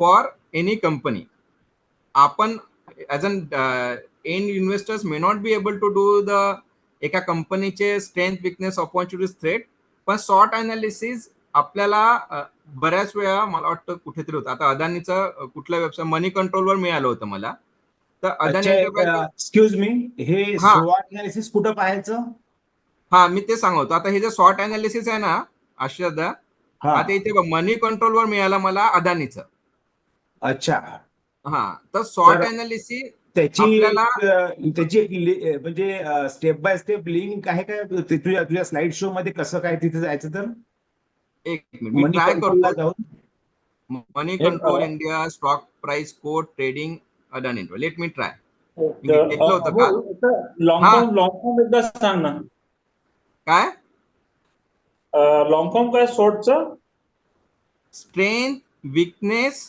for any company. आपण as an end investors may not be able to do the एका कंपनीचे strength, weakness, opportunities, threat, पण सॉर्ट अनालिसिस आपल्याला बऱ्याच वेळा, मला वाटतं कुठेतरी होतं, आता अदानीचं कुठल्या वेबसाईट मनी कंट्रोलवर मिळालं होतं मला. तर अदानी एंटरप्राइज, एक्सक्यूज मी, हे SWOT अनालिसिस कुठं पाहायचं? हा, मी ते सांगतो. आता हे जे सॉर्ट अनालिसिस आहे ना आश्रदा, आता इथे मनी कंट्रोलवर मिळालं मला अदानीचं. अच्छा, हा, तर सॉर्ट अनालिसिस त्याची आपल्याला, म्हणजे स्टेप बाय स्टेप लिंक आहे काय तुझ्या स्लाइड शो मध्ये? कसं काय तिथे जायचं? तर एक मिनिट मी मनी ट्राय कंट्रोलला करतो. जाऊन money control India, stock price code, trading, Adani. Let me try. मी घेतलं होतं का? लॉंग फॉर्म एकदा सांग ना. काय लॉंग फॉर्म काय शॉर्टचं? Strength, weakness,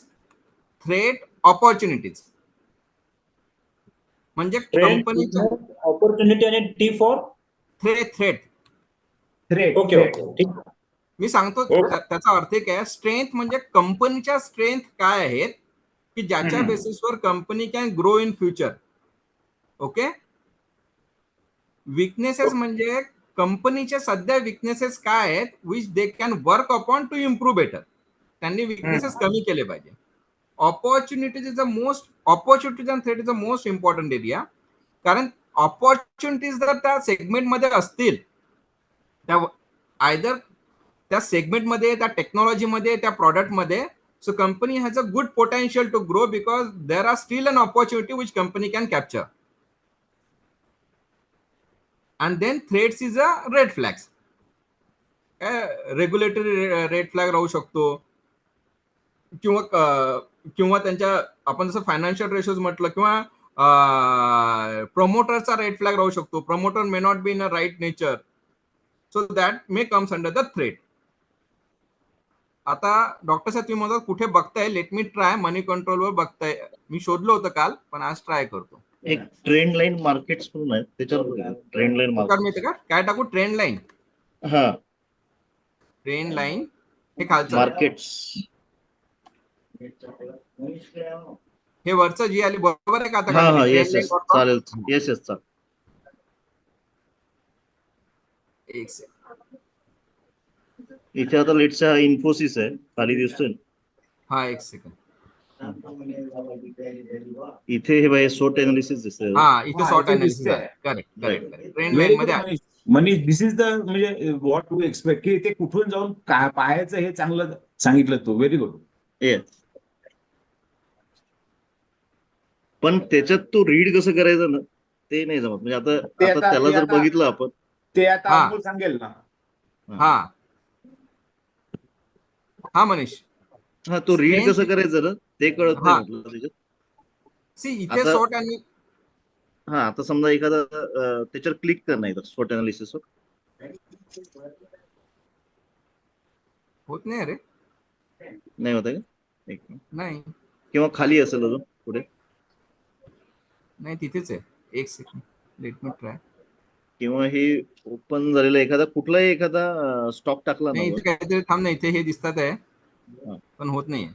threat, opportunities. म्हणजे कंपनीच्या ऑपॉर्च्युनिटी आणि T for threat. Okay okay, ठीक. मी सांगतो त्याचा अर्थ काय आहे. स्ट्रेंथ म्हणजे कंपनीच्या स्ट्रेंथ काय आहेत की ज्याच्या बेसिसवर company can grow in future. Okay. Weaknesses म्हणजे कंपनीचे सध्या विकनेसेस काय आहेत which they can work upon two improve better. त्यांनी विकनेसेस कमी केले पाहिजे. Opportunities is the most, opportunities and threat is the most important area. कारण ऑपॉर्च्युनिटीज जर त्या सेगमेंटमध्ये असतील, त्या आयदर त्या सेगमेंटमध्ये, त्या टेक्नॉलॉजीमध्ये, त्या प्रॉडक्टमध्ये, so company has a good potential to grow because there are still an opportunity which company can capture. And then threats is a red flags. Regulatory red flag राहू शकतो, किंवा त्यांच्या, आपण जसं फायनान्शियल रेशोज म्हटलं, किंवा प्रमोटरचा रेड फ्लॅग राहू शकतो. Promoter may not be in a right nature, so that may comes under the threat. आता डॉक्टर साहेब तुम्ही म्हणता कुठे बघताय, लेट मी ट्राय मनी कंट्रोलवर बघताय. मी शोधलं होतं काल, पण आज ट्राय करतो. एक ट्रेंड लाईन मार्केट्स म्हणून आहे, त्याच्यावर ट्रेंड लाईन प्रकार मार्केट. मिळते का? काय टाकू? Trend line. हा, ट्रेंड लाईन हे खालचं, मार्केट्स. हे वरचं जी आली बरोबर आहे का? आता हा हा, ट्रेंड येस लाईन येस, चालेल. येस येस, चालेल. एक सेकंड. इथे आता लेटचा इन्फोसिस आहे, खाली दिसतोय ना? हा, एक सेकंड. इथे हे बाय सोट एनालिसिस दिसतंय. हा, इथे हा, शॉर्ट इथे अनालिसिस दिसतंय. आहे. Correct Right. Correct correct. Trend very line good मध्ये आहे. मनीष. मनीष, दिस इज द म्हणजे व्हॉट टू एक्सपेक्ट, की ते कुठून जाऊन पाहायचं हे चांगलं सांगितलं तू. Very good. येस. पण त्याच्यात तो रीड कसं करायचं ना, ते नाही जमत. म्हणजे ते आता त्याला ते जर बघितलं आपण. ते आता हा. अमोल सांगेल ना. हा हा मनीष, हा, तो रीड Strength- कसं करायचं ना, ते कळत नाही हा. म्हटलं त्याच्यात. सी इथे आता- शॉर्ट आणि हा, आता समजा एखादा त्याच्यावर क्लिक कर नाही तर स्वॉट अनालिसिसवर. होत नाही रे. नाही होत आहे का? एक मिनिट. नाही किंवा खाली असेल अजून पुढे. नाही, तिथेच आहे. एक सेकंड, लेट मी ट्राय. किंवा हे ओपन झालेलं एखादा कुठलाही एखादा स्टॉक टाकला ना नाही, वर. इथे काहीतरी थांब ना, इथे हे दिसतात आहे हा. पण होत नाहीये.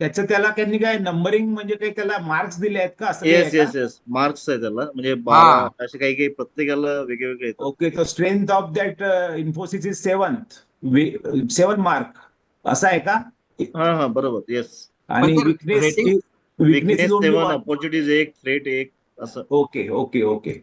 त्याचं त्याला त्यांनी काय नंबरिंग म्हणजे काही त्याला मार्क्स दिले आहेत का, असं काही येस आहे का? येस येस, मार्क्स आहे त्याला. म्हणजे 12 असे काही काही प्रत्येकाला वेगळे येतात. ओके, तो strength of that Infosys is 7 mark, असं आहे का? हा हा, बरोबर. येस. आणि पण ते rating- weakness is only 7, 1. Opportunities 1, threat 1 असं. Okay okay okay.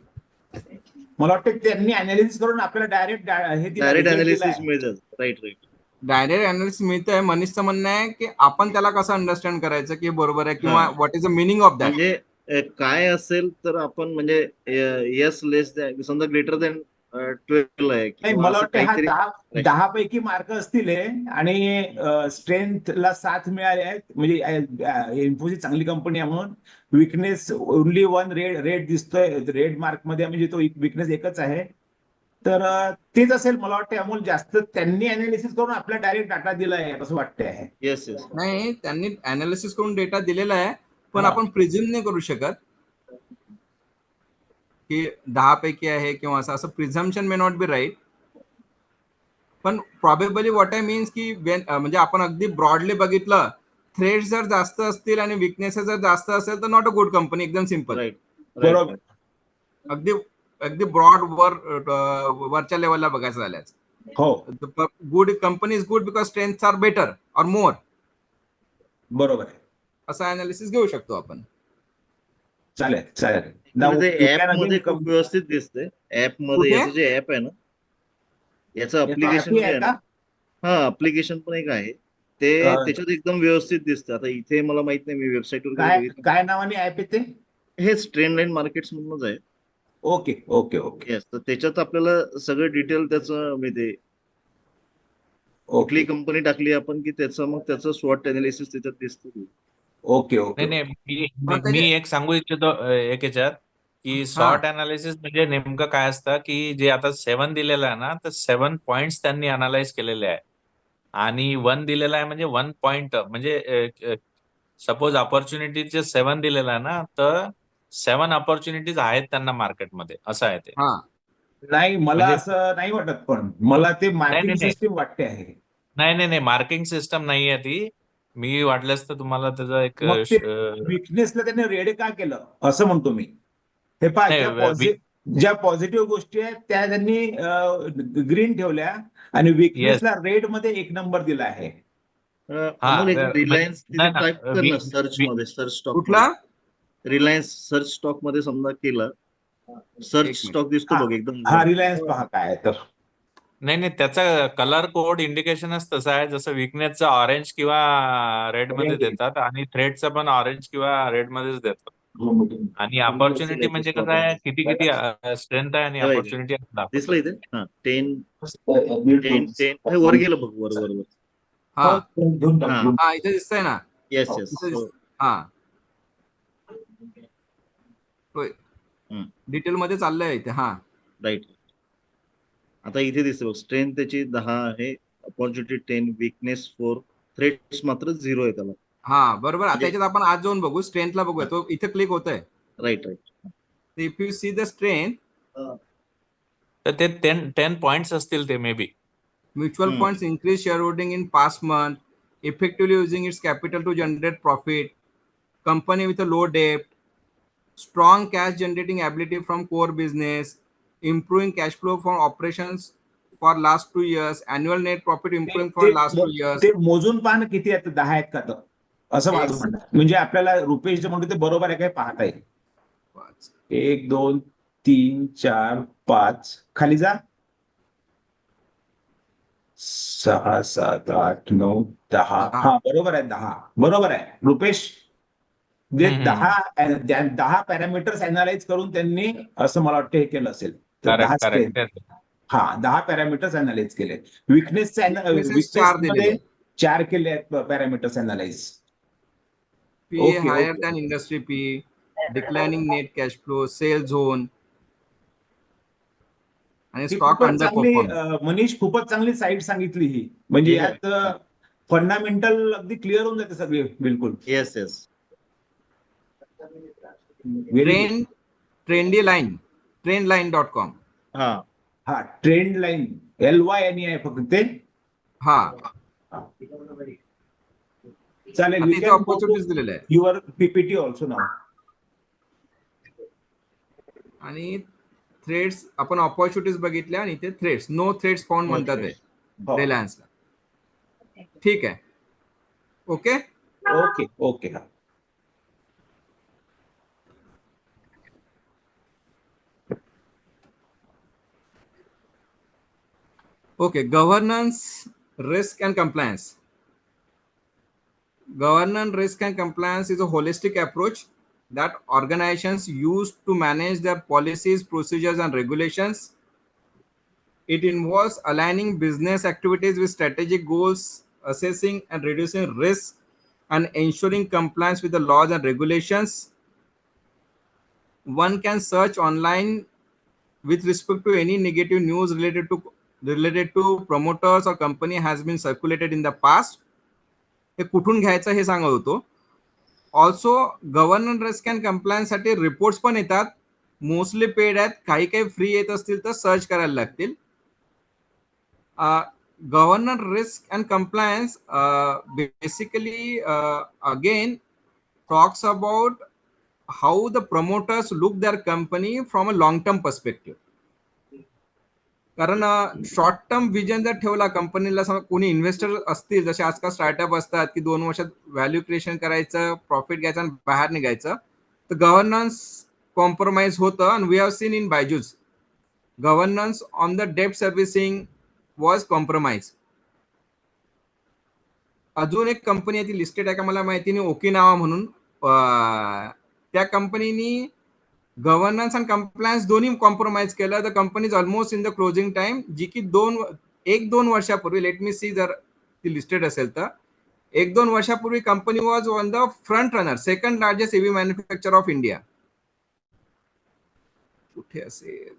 मला वाटतं त्यांनी अनालिसिस करून आपल्याला डायरेक्ट हे दिला, डायरेक्ट result अनालिसिस दिलाय. मिळतात. Right right. डायरेक्ट अनालिसिस मिळतंय. मनीषचं म्हणणं आहे की आपण त्याला कसं अंडरस्टँड करायचं की बरोबर आहे, किंवा हा. What is the meaning of that. म्हणजे काय असेल तर आपण म्हणजे येस लेस दॅन, समजा ग्रेटर दॅन 12 आहे नाही, किंवा मला असं वाटतं हा काहीतरी. 10 पैकी मार्क असतील हे, आणि स्ट्रेंथला 7 मिळाले आहेत. म्हणजे इन्फोसिस चांगली कंपनी आहे म्हणून. विकनेस ओनली 1 रेड दिसतोय, रेड मार्क मध्ये, म्हणजे तो विकनेस एकच आहे. तर तेच असेल मला वाटतं अमोल. जास्त त्यांनी अनालिसिस करून आपला डायरेक्ट डाटा दिलाय असं वाटतंय. Yes yes. नाही, त्यांनी अनालिसिस करून डेटा दिलेला आहे, पण हा. आपण प्रिझ्युम नाही करू शकत की 10 पैकी आहे किंवा असं प्रिझम्पशन मे नॉट बी राईट. पण प्रॉबेबली व्हॉट आय मीन्स की म्हणजे आपण अगदी ब्रॉडली बघितलं, थ्रेड्स जर जास्त असतील आणि विकनेसेस जर जास्त असेल तर नॉट अ गुड कंपनी. एकदम सिम्पल. राईट बरोबर. अगदी अगदी ब्रॉड वरच्या लेवलला बघायचं झाल्यास. हो, good company is good because strengths are better or more, बरोबर आहे. असं अनालिसिस घेऊ शकतो आपण. चालेल चालेल. ते You ऍप can मध्ये again खूप व्यवस्थित दिसते. ऍप मध्ये कुठे? याचं जे ऍप आहे ना, याचं याचं अप्लिकेशन app जे आहे आहे का? ना, हा अप्लिकेशन पण एक आहे ते, त्याच्यात एकदम व्यवस्थित दिसतं. आता इथे मला माहित नाही, मी वेबसाईटवर काय बघितलं. काय नावाने ऍप येते? हेच ट्रेंड लाईन मार्केट्स म्हणूनच आहे. Okay okay okay yes. तर त्याच्यात आपल्याला सगळं डिटेल त्याचं मिळते. कुठली ओके कंपनी टाकली आपण की त्याचं मग त्याचं स्वॉट अनालिसिस त्याच्यात दिसतं. Okay okay. नाही नाही, पण मी त्याचे- एक सांगू इच्छितो एक याच्यात, की शॉर्ट अनालिसिस म्हणजे नेमकं काय असतं, की जे आता 7 दिलेलं आहे ना, तर 7 पॉइंट्स त्यांनी अनालाइज केलेले आहे. आणि 1 दिलेला आहे म्हणजे 1 पॉइंट, म्हणजे सपोज ऑपॉर्च्युनिटीचे 7 दिलेला आहे ना, तर 7 ऑपॉर्च्युनिटीज आहेत त्यांना मार्केटमध्ये, असं आहे ते. हा, नाही, मला म्हणजे- असं नाही वाटत. पण मला ते मार्किंग नाही, नाही. सिस्टीम वाटते आहे. नाही, मार्किंग सिस्टम नाहीये ती. मी वाटल्यास तर तुम्हाला त्याचा एक मग ते विकनेसला त्याने रेड का केलं असं म्हणतो मी. हे पहा, नाही, ज्या पॉझिटिव्ह गोष्टी आहेत त्या त्यांनी ग्रीन ठेवल्या, आणि विकनेसला रेड मध्ये 1 नंबर दिला आहे. अमोल, एक रिलायन्स तिथे नाही ना, टाईप कर ना, सर्च मध्ये, सर्च स्टॉक कुठला? मध्ये. रिलायन्स सर्च स्टॉक मध्ये समजा केला, सर्च एक मिनिट. स्टॉक दिसतो बघ एकदम हा, वर. रिलायन्स पहा काय आहे तर. नाही, त्याचा कलर कोड इंडिकेशनच तसं आहे, जसं विकनेसचं ऑरेंज किंवा रेड मध्ये देतात, आणि थ्रेडचं पण ऑरेंज किंवा रेड मध्येच देतात. आणि ऑपॉर्च्युनिटी म्हणजे कसं आहे, किती स्ट्रेंथ आहे आणि हे बघ इथे. ऑपॉर्च्युनिटी दिसलं इथे. हा, 10 हे वर गेलं बघ, वर वर वर. हा हा. हा, इथे दिसतंय ना. Yes yes. हा, होय, हम्म. डिटेल मध्ये चाललंय इथे. हा, राईट. आता इथे दिसते बघ, स्ट्रेंथ त्याची 10 आहे, अपॉर्च्युनिटी 10, वीकनेस 4, थ्रेट्स मात्र 0 आहे त्याला. हा बरोबर. आता म्हणजे- याच्यात आपण आज जाऊन बघू, स्ट्रेंथला बघूया. तो इथे क्लिक होतोय. Right. If you see the strength, तर ते 10 पॉइंट्स असतील ते may be. mutual funds increase shareholding in past month, effectively using its capital to generate profit, company with a low debt, strong cash generating ability from core business, improving cash flow from operations for last 2 years, annual net profit improving for last 2 years. ते मोजून पाहणं किती आहेत, 10 आहेत का? तर असं माझं म्हणणं आहे. म्हणजे आपल्याला रुपेश जे म्हणतो ते बरोबर आहे काय पाहता येईल. 1 2 3 4 5 खाली जा. 6 7 8 9 10. हा बरोबर आहे, 10 बरोबर आहे रुपेश. जे 10 पॅरामीटर्स अनालाइज करून त्यांनी असं मला वाटतं हे केलं असेल. तर 10 करेक्ट. हा 10 पॅरामीटर्स अनालाइज केले. विकनेसचे चार दिलेले आहेत. 4 केले आहेत parameters analyse. PA higher than industry P, declining net cash flow, sale zone, आणि स्टॉक अंडर परफॉर्म. मनीष खूपच चांगली साईट सांगितली ही. म्हणजे यात फंडामेंटल अगदी क्लिअर होऊन जाते सगळे बिलकुल. येस. trendline.com. हा ट्रेंड लाईन LYNE आहे फक्त ते. हा चालेल. आता इथे opportunities दिलेले आहे. युअर PPT ऑल्सो नाव. आणि थ्रेड्स आपण ऑपॉर्च्युनिटीज बघितल्या, आणि इथे थ्रेड्स, नो थ्रेड्स फाउंड म्हणतात आहे रिलायन्सला. ठीक आहे. ओके. हा. Okay, governance, risk and compliance. Governance, risk and compliance is a holistic approach that organizations use to manage their policies, procedures and regulations. It involves aligning business activities with strategic goals, assessing and reducing risk, and ensuring compliance with the laws and regulations. One can search online with respect to any negative news related to promoters or company has been circulated in the past. हे कुठून घ्यायचं हे सांगत होतो. Also governance, risk and compliance साठी reports पण येतात. Mostly paid आहेत, काही फ्री येत असतील तर सर्च करायला लागतील. Governance, risk and compliance basically again talks about how the promoters look their company from a long term perspective. कारण शॉर्ट टर्म विजन जर ठेवला कंपनीला, कोणी इन्व्हेस्टर असतील, जसे आजकाल स्टार्टअप असतात की 2 वर्षात व्हॅल्यू क्रिएशन करायचं, प्रॉफिट घ्यायचं आणि बाहेर निघायचं, तर गव्हर्नन्स कॉम्प्रोमाइज होतं. आणि we have seen in Byju's governance on the debt servicing was compromise. अजून एक कंपनी आहे, ती लिस्टेड आहे का मला माहिती नाही, ओकिनावा म्हणून. त्या कंपनीनी गव्हर्नन्स आणि कंप्लायन्स दोन्ही कॉम्प्रोमाइज केलं. The company is almost in the closing time, जी की 1-2 वर्षापूर्वी, लेट मी सी जर ती लिस्टेड असेल तर, 1-2 वर्षापूर्वी company was on the front runner, second largest EV manufacture of India. कुठे असेल,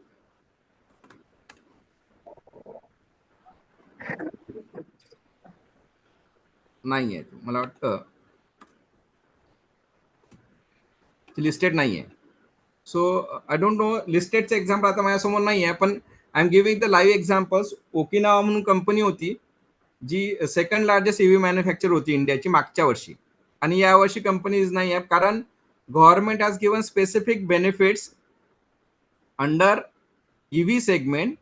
नाहीये, मला वाटतं लिस्टेड नाहीये. सो आय डोंट नो, लिस्टेडचं एक्झाम्पल आता माझ्यासमोर नाही आहे, पण I am giving the live examples. Okinawa म्हणून कंपनी होती, जी सेकंड लार्जेस्ट EV मॅन्युफॅक्चर होती इंडियाची मागच्या वर्षी, आणि यावर्षी कंपनीज नाही आहे, कारण government has given specific benefits under EV segment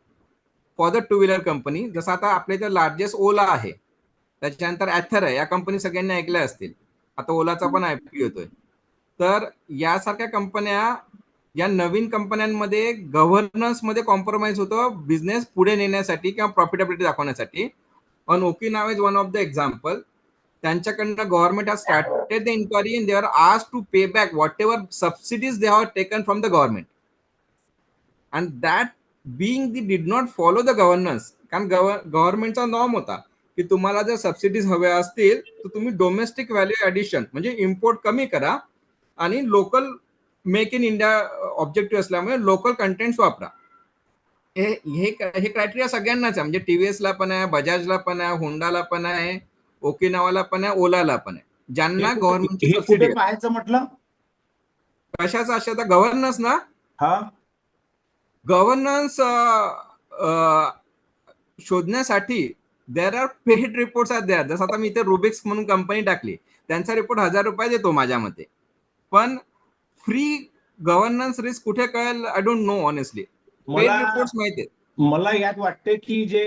for the 2 wheeler company. जसं आता आपल्या इथे लार्जेस्ट ओला आहे, त्याच्यानंतर ॲथर आहे, या कंपनी सगळ्यांनी ऐकल्या असतील. आता ओलाचा पण IPO होतोय. तर यासारख्या कंपन्या, या नवीन कंपन्यांमध्ये गव्हर्नन्समध्ये कॉम्प्रोमाइज होतं बिझनेस पुढे नेण्यासाठी किंवा प्रॉफिटेबिलिटी दाखवण्यासाठी. On Okinawa is one of the example. त्यांच्याकडनं government has started the inquiry and they are asked to pay back whatever subsidies they have taken from the government. And that being the did not follow the governance. कारण गव्हर्नमेंटचा norm होता की तुम्हाला जर subsidies हव्या असतील तर तुम्ही डोमेस्टिक व्हॅल्यू ॲडिशन म्हणजे इम्पोर्ट कमी करा, आणि local make in India objective असल्यामुळे लोकल कंटेंट्स वापरा. हे क्रायटेरिया सगळ्यांनाच आहे, म्हणजे टीव्हीएसला पण आहे, बजाजला पण आहे, होंडाला पण आहे, ओकिनावाला पण आहे, ओलाला पण आहे, ज्यांना गव्हर्नमेंटची हे सबसिडी कुठे आहे. पाहायचं म्हटलं? कशाचं अशा आता गव्हर्नन्स ना, हा, गव्हर्नन्स शोधण्यासाठी there are paid reports are there. जसं आता मी इथे रुबिक्स म्हणून कंपनी टाकली, त्यांचा रिपोर्ट ₹1000 देतो माझ्या मते, पण फ्री गव्हर्नन्स रिस्क कुठे कळेल I don't know honestly. Paid मला रिपोर्ट्स माहिती आहेत. मला यात वाटते की जे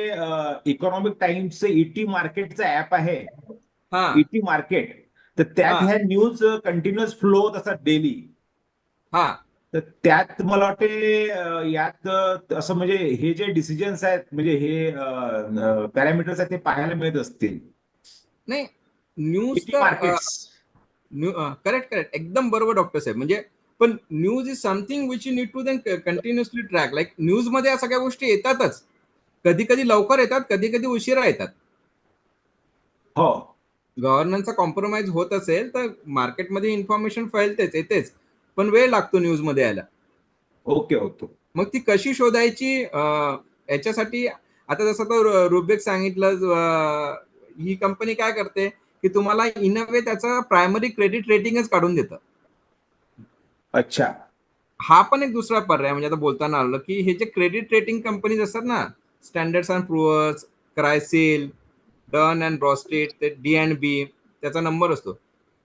इकॉनॉमिक टाइम्सचं ईटी मार्केटचं ऍप आहे, हा ईटी मार्केट, तर त्यात हा ह्या न्यूज कंटिन्युअस फ्लो होत असतात डेली. हा तर त्यात मला वाटते यात असं म्हणजे हे जे डिसिजन्स आहेत, म्हणजे हे पॅरामीटर्स आहेत, ते पाहायला मिळत असतील. नाही, न्यूज ईटी तर मार्केट्स. करेक्ट करेक्ट, एकदम बरोबर डॉक्टर साहेब. म्हणजे पण news is something which you need to then continuously track. Like news मध्ये या सगळ्या गोष्टी येतातच, कधी कधी लवकर येतात, कधी कधी उशिरा येतात. हो, गव्हर्नन्सचा कॉम्प्रोमाइज होत असेल तर मार्केटमध्ये इन्फॉर्मेशन फैलतेच, येतेच, पण वेळ लागतो न्यूज मध्ये यायला. Okay okay. मग ती कशी शोधायची याच्यासाठी आता जसं तो रुबिक सांगितलं, ही कंपनी काय करते की तुम्हाला इन अ वे त्याचं प्रायमरी क्रेडिट रेटिंगच काढून देतं. अच्छा. हा पण एक दुसरा पर्याय, म्हणजे आता बोलताना आलं की हे जे क्रेडिट रेटिंग कंपनीज असतात ना, standards and Poor's, CRISIL, Dun and Bradstreet, ते D&B, त्याचा नंबर असतो,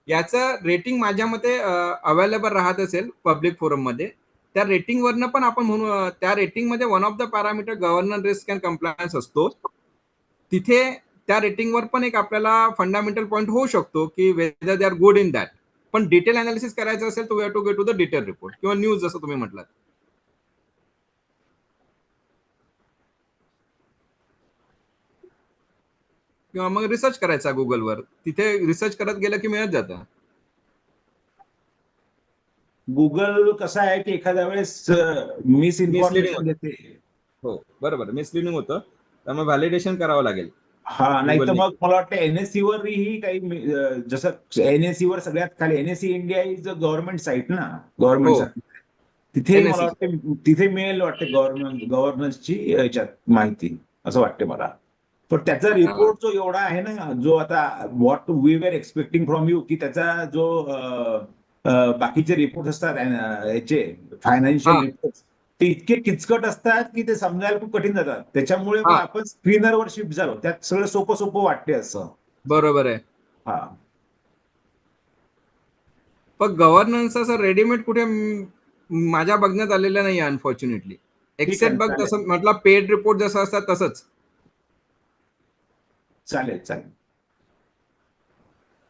याचं रेटिंग माझ्या मते अवेलेबल राहत असेल पब्लिक फोरम मध्ये. त्या रेटिंग वरनं पण आपण म्हणू, त्या रेटिंग मध्ये one of the parameter governance risk and compliance असतो. तिथे त्या रेटिंगवर पण एक आपल्याला फंडामेंटल पॉईंट होऊ शकतो की whether they are good in that. पण डिटेल अनालिसिस करायचं असेल तर we have to get to the detail report किंवा न्यूज, जसं तुम्ही म्हटलात. किंवा मग रिसर्च करायचा गुगलवर, तिथे रिसर्च करत गेलं की मिळत जातं. गुगल कसं आहे की एखाद्या वेळेस मिस Misleading इन्फॉर्मेशन होतं. देते. हो बरोबर, मिसलिडिंग होतं, त्यामुळे व्हॅलिडेशन करावं लागेल. हा, नाही तर गुगलने. मग मला वाटतं एनएससी वरही काही जसं एनएससी वर सगळ्यात खाली, NSC India is government site ना, गव्हर्नमेंट हो, साईट. तिथे मला NSE. वाटतं तिथे मिळेल वाटते गव्हर्नन्सची याच्यात माहिती, असं वाटते मला. पण त्याचा रिपोर्ट जो एवढा आहे ना, जो आता what we were expecting from you, की त्याचा जो बाकीचे रिपोर्ट असतात याचे फायनान्शियल हा रिपोर्ट, ते इतके किचकट असतात की ते समजायला खूप कठीण जातात. त्याच्यामुळे मग हा आपण स्क्रीनरवर शिफ्ट झालो, त्यात सगळं सोपं सोपं वाटते असं. बरोबर आहे. हा, पण गव्हर्नन्स असं रेडीमेड कुठे माझ्या बघण्यात आलेलं नाही अनफॉर्च्युनेटली. ठीक आहे एक्सेप्ट ना, बघ, चालेल जसं म्हटलं पेड रिपोर्ट जसं असतात तसंच. चालेल चालेल.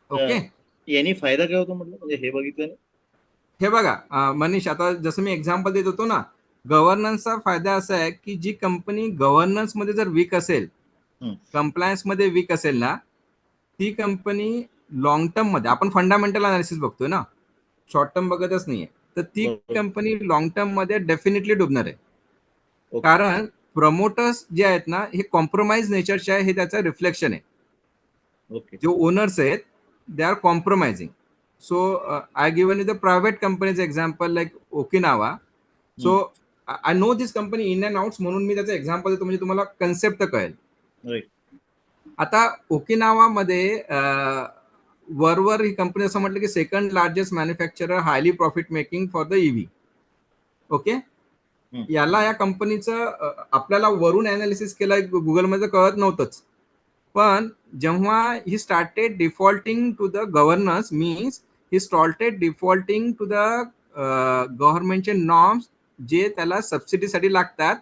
ओके. यांनी फायदा काय होतो म्हटलं, म्हणजे हे बघितलं हे बघा मनीष, आता जसं मी एक्झाम्पल देत होतो ना, गव्हर्नन्सचा फायदा असा आहे की जी कंपनी गव्हर्नन्स मध्ये जर वीक असेल, हम्म. कम्प्लायन्स मध्ये वीक असेल ना, ती कंपनी लॉंग टर्म मध्ये, आपण फंडामेंटल अनालिसिस बघतोय ना, शॉर्ट टर्म बघतच नाहीये, तर ती बरोबर. कंपनी लॉंग टर्म मध्ये डेफिनेटली डुबणार आहे. ओके. कारण प्रमोटर्स जे आहेत ना, हे कॉम्प्रोमाइज नेचरचे आहे, हे त्याचं रिफ्लेक्शन आहे. ओके. जो ओनर्स आहेत, they are compromising. So I given you the private companies example like Okinawa. So I know this company in and outs, म्हणून मी त्याचं एक्झाम्पल देतो, म्हणजे तुम्हाला कन्सेप्ट कळेल. राईट. आता ओकिनावामध्ये वरवर ही कंपनी असं म्हटलं की second largest manufacturer, highly profit making for the EV. Okay. याला या कंपनीचं आपल्याला वरून अनालिसिस केलं गुगलमध्ये कळत नव्हतंच. पण जेव्हा he started defaulting to the governance, means he started defaulting to the गव्हर्नमेंटचे नॉर्म्स जे त्याला सबसिडीसाठी लागतात,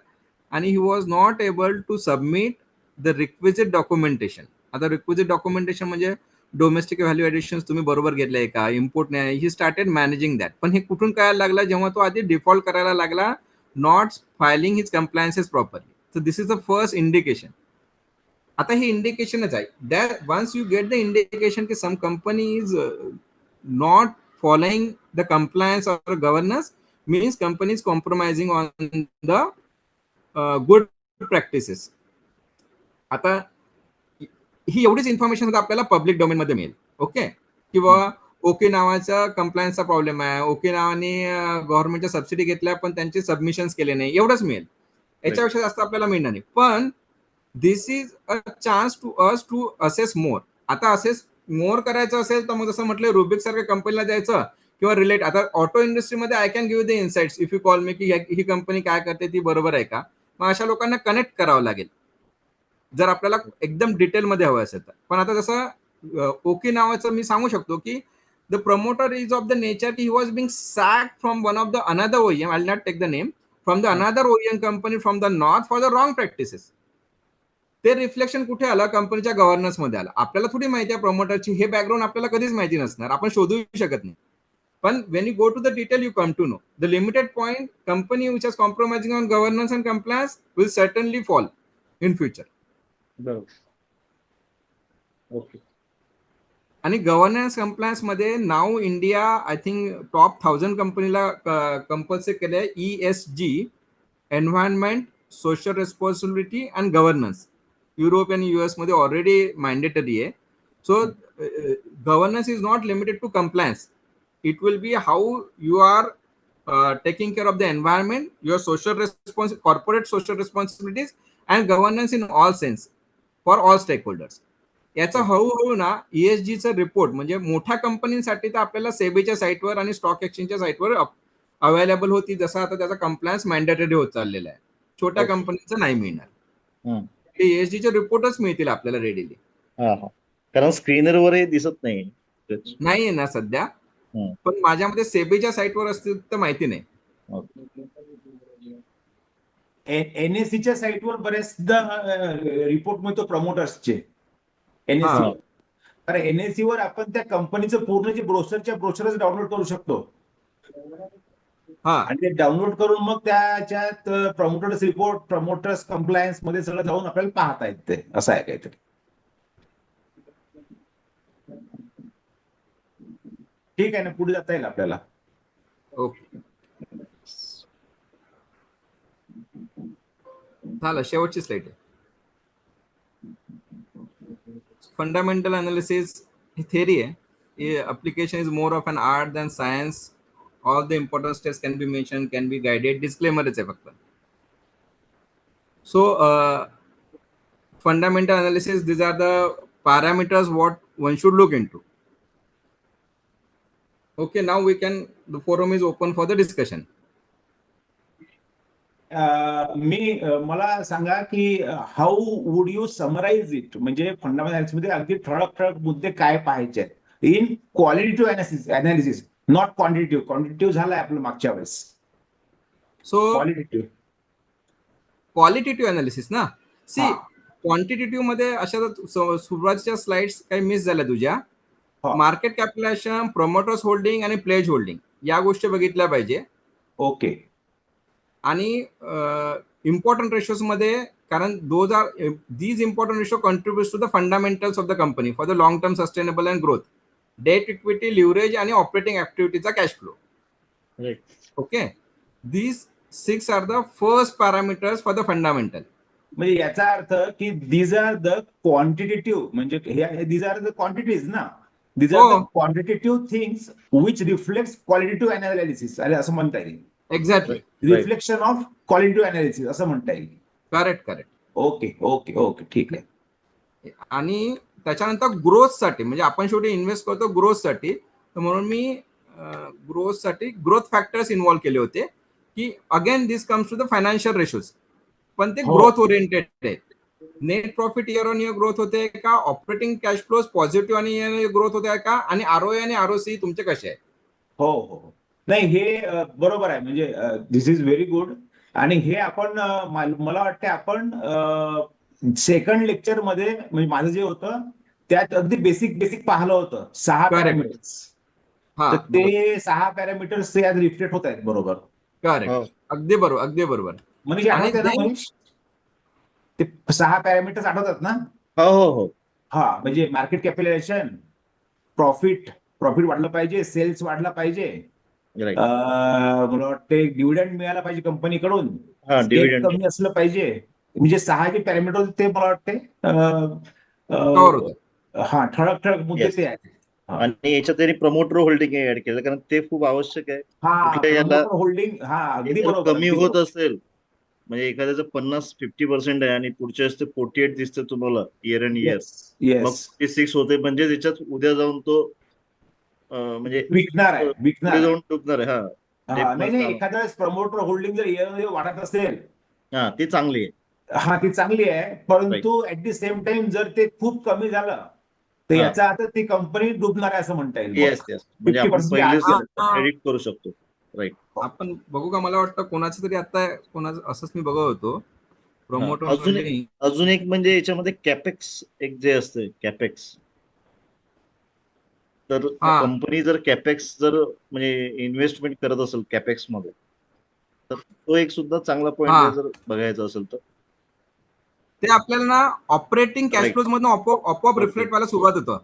आणि he was not able to submit the requisite documentation. आता रिक्विजिट डॉक्युमेंटेशन म्हणजे डोमेस्टिक व्हॅल्यू ॲडिशन तुम्ही बरोबर घेतलंय का, इम्पोर्ट नाही, ही स्टार्टेड मॅनेजिंग दॅट. पण हे कुठून कळायला लागला, जेव्हा तो आधी डिफॉल्ट करायला लागला, not filing his compliances properly. So this is the first indication. आता हे इंडिकेशनच आहे, that once you get the indication की some company is not following the compliance or governance, means company is compromising on the good practices. आता ही एवढीच information आपल्याला public domain मध्ये मिळेल. ओके. किंवा ओके नावाचा कम्प्लायन्सचा प्रॉब्लेम आहे, ओके नावाने गव्हर्नमेंटच्या सबसिडी घेतल्या पण त्यांचे सबमिशन्स केले नाही, एवढंच मिळेल. याच्यापेक्षा जास्त आपल्याला मिळणार नाही. पण this is a chance to us to assess more. आता असेस मोर करायचं असेल तर मग जसं म्हटलं रुबिक सारख्या कंपनीला द्यायचं किंवा रिलेट. आता ऑटो इंडस्ट्रीमध्ये I can give the insights if you call मी की ही कंपनी काय करते ती बरोबर आहे का. मग अशा लोकांना कनेक्ट करावं लागेल जर आपल्याला एकदम डिटेलमध्ये हवं असेल तर. पण आता जसं ओकी नावाचं मी सांगू शकतो की the promoter is of the nature की he was being sack from one of the another OEM, I will not take the name, from the another OEM company from the north for the wrong practices. ते reflection कुठे आलं, कंपनीच्या governance मध्ये आलं. आपल्याला थोडी माहिती आहे प्रमोटरची, हे बॅकग्राऊंड आपल्याला कधीच माहिती नसणार, आपण शोधू शकत नाही. पण when you go to the detail you come to know the limited point company which is compromising on governance and compliance will certainly fall in future. बरोबर. ओके. आणि गव्हर्नन्स कंप्लायन्स मध्ये नाव इंडिया आय थिंक टॉप 1000 कंपनीला compulsory केले ESG, environment, social responsibility and governance. Europe आणि US मध्ये already mandatory आहे. So governance is not limited to compliance. It will be how you are taking care of the environment, your corporate social responsibilities and governance in all sense for all stakeholders. याचा हळूहळू ना ESGचा report म्हणजे मोठ्या कंपनीसाठी तर आपल्याला सेबीच्या साईटवर आणि स्टॉक एक्सचेंजच्या साईटवर अवेलेबल होती, जसं आता त्याचा कंप्लायन्स मॅन्डेटरी होत चाललेला आहे. छोट्या कंपनीचं नाही मिळणार. ESGचे रिपोर्टच मिळतील आपल्याला रेडीली. कारण स्क्रीनरवरही दिसत नाही. नाही ना सध्या, पण माझ्या मते सेबीच्या साईटवर असतील तर माहिती नाही. NSE च्या साईटवर बरेचदा रिपोर्ट मिळतो प्रमोटर्सचे. NSE कारण NSE वर आपण त्या कंपनीचं पूर्ण जे ब्रोशरच डाउनलोड करू शकतो. आणि ते डाउनलोड करून मग त्याच्यात प्रमोटर्स रिपोर्ट, प्रमोटर्स कंप्लायन्स मध्ये सगळं जाऊन आपल्याला पाहता येते. असं आहे काहीतरी. ठीक आहे ना, पुढे जाता येईल आपल्याला. ओके, झालं, शेवटची स्लाइड आहे. फंडामेंटल अनालिसिस ही थेरी आहे. Application is more of an art than science. All the important steps can be mention, can be guided. डिस्क्लेमरच आहे फक्त. So fundamental analysis, these are the parameters what one should look into. Okay, now the forum is open for the discussion. मला सांगा की how would you summarise it, म्हणजे fundamental मध्ये अगदी ठळक मुद्दे काय पाहायचे आहेत in qualitative analysis, not quantitative. Quantitative झालाय आपलं मागच्या वेळेस. सो क्वालिटेटिव्ह अनालिसिस ना. सी क्वांटिटेटिव्ह मध्ये अशा सुरुवातीच्या स्लाइड्स काही मिस झाल्या तुझ्या. मार्केट कॅपिटलायझेशन, प्रमोटर्स होल्डिंग आणि प्लेज होल्डिंग या गोष्टी बघितल्या पाहिजे. ओके. आणि इम्पॉर्टंट रेशोज मध्ये, कारण these important ratio contributes to the fundamentals of the company for the long term sustainable and growth. Debt, equity, leverage आणि ऑपरेटिंग ऍक्टिव्हिटीचा cash flow. Okay, these 6 are the first parameters for the fundamental. म्हणजे याचा अर्थ की these are the quantitative, म्हणजे these are the quantities ना. These are the quantitative things which reflect qualitative analysis. अरे असं म्हणता येईल. Exactly, reflection of qualitative analysis असं म्हणता येईल. करेक्ट. ओके, ठीक आहे. आणि त्याच्यानंतर ग्रोथसाठी, म्हणजे आपण शेवटी इन्व्हेस्ट करतो ग्रोथसाठी, तर म्हणून मी ग्रोथसाठी ग्रोथ फॅक्टर्स इन्व्हॉल्व्ह केले होते की again this comes to the financial ratios, पण ते ग्रोथ ओरिएंटेड आहेत. Net profit year on year growth होते का, ऑपरेटिंग कॅश फ्लोज पॉझिटिव्ह आणि ग्रोथ होते का, आणि ROE आणि ROC तुमचे कसे आहेत. हो, नाही हे बरोबर आहे. म्हणजे दिस इज व्हेरी गुड. आणि हे आपण मला वाटतं आपण सेकंड लेक्चर मध्ये, म्हणजे माझं जे होतं त्यात अगदी बेसिक पाहिलं होतं 6 पॅरामीटर्स. तर ते 6 पॅरामीटर्स यात रिफ्लेक्ट होत आहेत. बरोबर, करेक्ट, अगदी बरोबर. म्हणजे ते 6 पॅरामीटर्स आठवतात ना. हो. म्हणजे मार्केट कॅपिटलायझेशन, प्रॉफिट वाढलं पाहिजे, सेल्स वाढला पाहिजे, मला वाटते डिव्हिडंड मिळाला पाहिजे कंपनीकडून, कमी असलं पाहिजे. म्हणजे 6 जे पॅरामीटर होते ते मला वाटते ठळक मुद्दे ते आहेत. आणि याच्यात त्यांनी प्रमोटर होल्डिंग ऍड केलं, कारण ते खूप आवश्यक आहे. होल्डिंग अगदी बरोबर. कमी होत असेल म्हणजे एखाद्याचं 50-50% आहे आणि पुढच्या वेळेस ते 48 दिसतं तुम्हाला इयर अँड इयर, येस मग येस 46 होते, म्हणजे त्याच्यात उद्या जाऊन तो म्हणजे विकणार आहे पुढे विकणार आहे जाऊन डुबणार आहे. ते हा नाही पण नाही एखाद्या वेळेस प्रमोटर होल्डिंग जर year वाढत असेल ती चांगली आहे. हा ती चांगली आहे, परंतु ऍट द सेम टाइम जर ते खूप कमी झालं तर हा. याचा अर्थ ती कंपनी डुबणार आहे असं म्हणता येईल. येस म्हणजे आपण 50% पहिलेच आज प्रेडिक्ट करू शकतो. राईट. आपण बघू का, मला वाटतं कोणाचं तरी आता कोणाचं असंच मी बघत होतो प्रमोटर अजून एक म्हणजे याच्यामध्ये कॅपेक्स एक जे असतं कॅपेक्स, तर हा. कंपनी जर कॅपेक्स जर म्हणजे इन्व्हेस्टमेंट करत असेल कॅपेक्स मध्ये, तर तो एक सुद्धा चांगला पॉईंट हा. आहे जर बघायचा असेल तर. ते आपल्याला ना ऑपरेटिंग कॅश Right. फ्लोज मधून आपोआप Okay. रिफ्लेक्ट व्हायला सुरुवात होतं.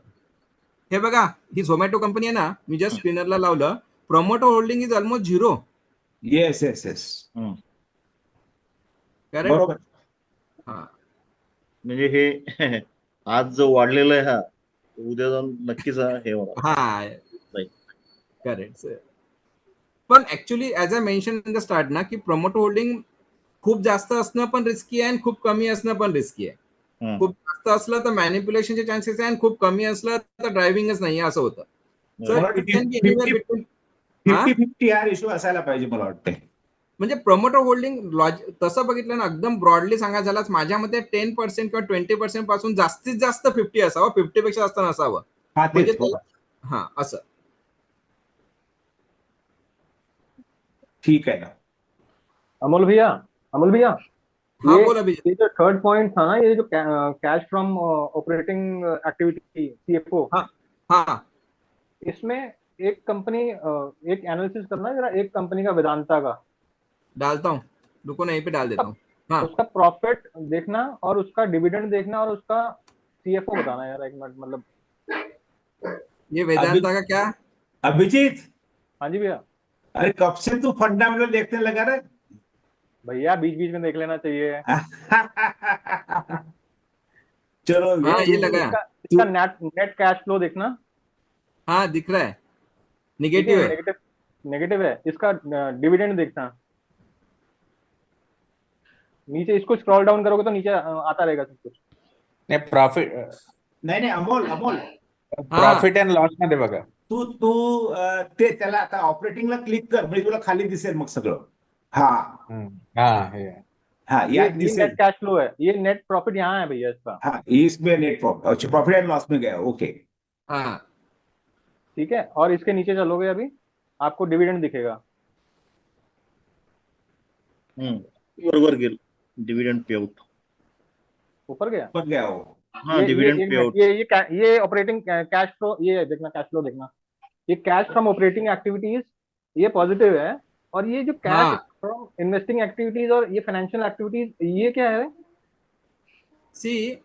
हे बघा, ही झोमॅटो कंपनी आहे ना, मी जस्ट स्पिनरला लावलं, promoter holding is almost 0. Yes yes yes correct. बरोबर. हा. म्हणजे हे आज जो वाढलेला आहे उद्या जाऊन नक्कीच हे होणार. हा. Right. करेक्ट. पण actually as a mention in the start ना, की प्रमोटर होल्डिंग खूप जास्त असणं पण रिस्की आहे आणि खूप कमी असणं पण रिस्की आहे. खूप जास्त असलं तर मॅनिप्युलेशनचे चान्सेस आहे आणि खूप कमी असलं तर ड्रायव्हिंगच नाही असं होतं. So मला it can be anywhere between. हा? 50-50 हा रेशो असायला पाहिजे मला वाटतंय. म्हणजे प्रमोटर होल्डिंग तसं बघितलं ना, एकदम ब्रॉडली सांगायचं झालं माझ्या मते 10% किंवा 20% पासून जास्तीत जास्त 50 असावं, 50 पेक्षा जास्त नसावं. हा म्हणजे तेच बरोबर. हा असं. ठीक आहे ना. अमोल भैया हा ये बोल अभिजित. ये जो थर्ड पॉइंट था ना, ये जो cash from operating activity CFO, हा हा इसमें एक कंपनी एक एनालिसिस करना है जरा, एक कंपनी का वेदांता का, डालता हूँ, रुको ना, यहीं पे डाल देता हूँ. हाँ उसका प्रॉफिट देखना और उसका डिविडेंड देखना और उसका CFO बताना यार, एक मिनट, मतलब. ये वेदांता का क्या. अभिजीत, हाँ जी भैया. अरे कब से तू फंडामेंटल देखने लगा रे? भैया बीच बीच में देख लेना चाहिए. चलो हाँ ये लगा. इसका नेट कैश फ्लो देखना. हाँ दिख रहा है, ठीक है, निगेटिव है. नेगेटिव है. इसका डिविडेंड देखना. नीचे इसको स्क्रॉल डाउन करोगे तो नीचे आता रहेगा सब कुछ. नाही प्रॉफिट नाही अमोल प्रॉफिट अँड लॉस मध्ये बघा. तू ते त्याला आता ऑपरेटिंगला क्लिक कर म्हणजे तुला खाली दिसेल मग सगळं. हा हे हा ये या नेट दिसेल. कैश फ्लो है, ये नेट प्रॉफिट यहाँ है भैया इसका. हाँ इसमें नेट प्रॉफिट एंड लॉस में गया. ओके हाँ ठीक है, और इसके नीचे चलोगे अभी आपको डिविडेंड दिखेगा. बरोबर गेल. डिव्हिडंड पे आउट. ऊपर गया. ऊपर गया वो. हाँ डिविडेंड पे आउट. ये ऑपरेटिंग कैश फ्लो, ये देखना कैश फ्लो देखना. ये कैश फ्रॉम ऑपरेटिंग एक्टिविटीज ये पॉजिटिव है, और ये जो कैश हाँ. फ्रॉम इन्वेस्टिंग एक्टिविटीज और ये फाइनेंशियल एक्टिविटीज ये क्या है. सी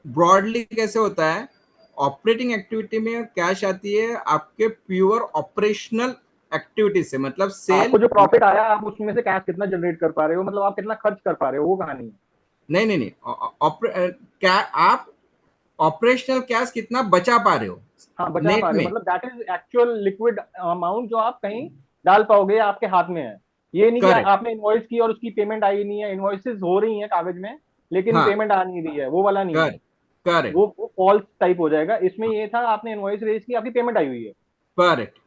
ब्रॉडली कैसे होता है, ऑपरेटिंग एक्टिविटी में कैश आती है आपके प्योर ऑपरेशनल एक्टिविटीज से, मतलब सेल. आपको जो प्रॉफिट आया आप उसमें से कैश कितना जनरेट कर पा रहे हो, मतलब आप कितना खर्च कर पा रहे हो, वो कहानी है. नहीं आप ऑपरेशनल कैश कितना बचा पा रहे हो. हाँ बचा नेट पा रहे में. हो, मतलब that is actual liquid amount जो आप कहीं डाल पाओगे, आपके हाथ में है. ये नहीं कि Correct. आपने इनवॉइस की और उसकी पेमेंट आई नहीं है. इनवॉइसेस हो रही हैं कागज में, लेकिन हाँ. पेमेंट आ नहीं रही है, वो वाला नहीं है. करेक्ट वो फॉल्स टाइप हो जाएगा. इसमें ये था आपने इनवॉइस रेज की, आपकी पेमेंट आई हुई है. करेक्ट.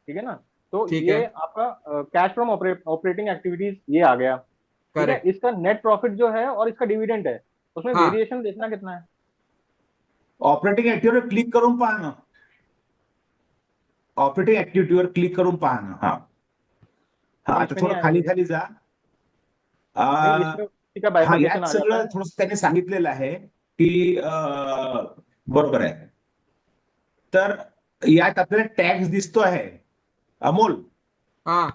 ठीक है ना. तो ठीक ये है. आपका कैश फ्रॉम ऑपरेटिंग एक्टिविटीज ये आ गया. ठीक है. करेक्ट. इसका नेट प्रॉफिट जो है और इसका डिविडेंड है, उसमें हाँ. वेरिएशन देखना कितना है. ऑपरेटिंग ऍक्टिव्हिटीवर क्लिक करून पहा ना. ऑपरेटिंग ऍक्टिव्हिटीवर क्लिक करून पहा ना. हा हा आता थोडं खाली खाली जा. नहीं, इसमें उसी का हा bifurcation यात आ जाता सगळं है. थोडस त्यांनी सांगितलेलं आहे की बरोबर आहे. तर यात आपल्याला टॅक्स दिसतो आहे अमोल. हाँ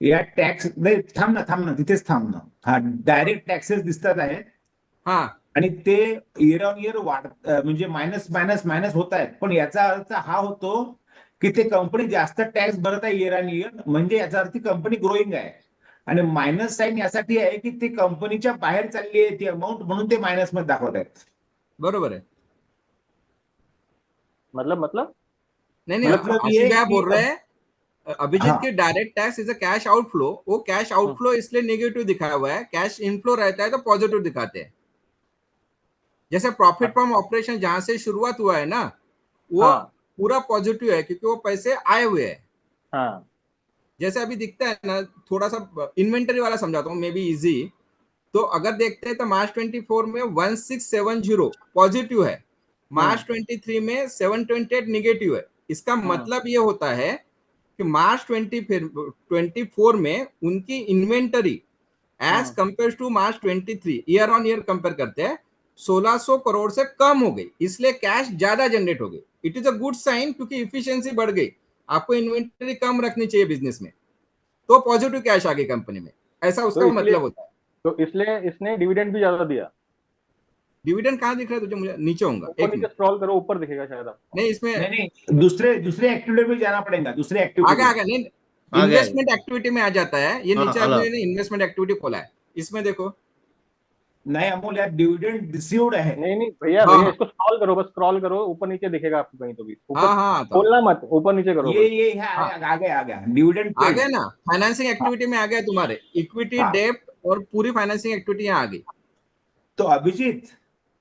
या टॅक्स नाही, थांब ना तिथेच थांब ना. हा डायरेक्ट टॅक्सेस दिसतात आहेत हाँ आणि ते इयर ऑन इयर म्हणजे मायनस मायनस मायनस होत आहेत. पण याचा अर्थ हा होतो की ते कंपनी जास्त टॅक्स भरत आहे इयर ऑन इयर, म्हणजे याचा अर्थ कंपनी ग्रोईंग आहे. आणि मायनस साईन यासाठी आहे की ती कंपनीच्या बाहेर चालली आहे ती अमाऊंट, म्हणून ते मायनस मध्ये दाखवत आहेत. बरोबर है. मतलब नहीं मतलब अभी ये क्या कि बोल रहे हैं, अभिजीत हाँ। की direct tax is a cash outflow, वो कैश आउटफ्लो इसलिए नेगेटिव दिखाया हुआ है, कैश इनफ्लो रहता है तो पॉजिटिव दिखाते हैं। जैसे प्रॉफिट फ्रॉम ऑपरेशन जहां से शुरुआत हुआ है ना, वो हाँ पूरा पॉजिटिव है क्योंकि वो पैसे आए हुए हैं। हाँ जैसे अभी दिखता है ना, थोड़ा सा इन्वेंटरी वाला समझाता हूँ, मे बी इजी। तो अगर देखते हैं तो मार्च 24 में 1670 पॉजिटिव है, मार्च 23 में 728 निगेटिव है। इसका मतलब ये होता है कि मार्च 24 में उनकी inventory as compare to March 23 year on year compare करते हैं 1600 करोड़ से कम हो गई, इसलिए कैश ज्यादा जनरेट हो गई। It is a good sign क्योंकि इफिशियंसी बढ़ गई। आपको इन्वेंटरी कम रखनी चाहिए बिजनेस में, तो पॉजिटिव कैश आ गई कंपनी में, ऐसा तो उसका इसलिए मतलब होता है। तो इसलिए इसने डिविडेंड भी ज्यादा दिया। डिविडेंड कहाँ दिख रहा है तुझे? मुझे नीचे होगा, ऊपर एक नीचे मिनट। स्क्रॉल करो, ऊपर दिखेगा शायद आपको। नहीं इसमें नहीं नहीं, दूसरे दूसरे एक्टिविटी में जाना पड़ेगा, दूसरे एक्टिविटी आगे में। आगे नहीं, आ गया। इन्वेस्टमेंट एक्टिविटी में आ जाता है ये। हाँ, नीचे अलग। आपने इन्वेस्टमेंट एक्टिविटी खोला है, इसमें देखो। नहीं अमोल यार, डिविडेंड रिसीव्ड है। नहीं नहीं भैया, हाँ भैया इसको स्क्रॉल करो, बस स्क्रॉल करो, ऊपर नीचे दिखेगा आपको कहीं तो भी। ऊपर हाँ हाँ, तो खोलना मत, ऊपर नीचे करो बस। ये है, हाँ आ गया डिविडेंड आ पेड। गया ना, फाइनेंसिंग एक्टिविटी में आ गया तुम्हारे, इक्विटी हाँ। डेब्ट और पूरी फाइनेंसिंग एक्टिविटी यहाँ आ गई। तो अभिजीत,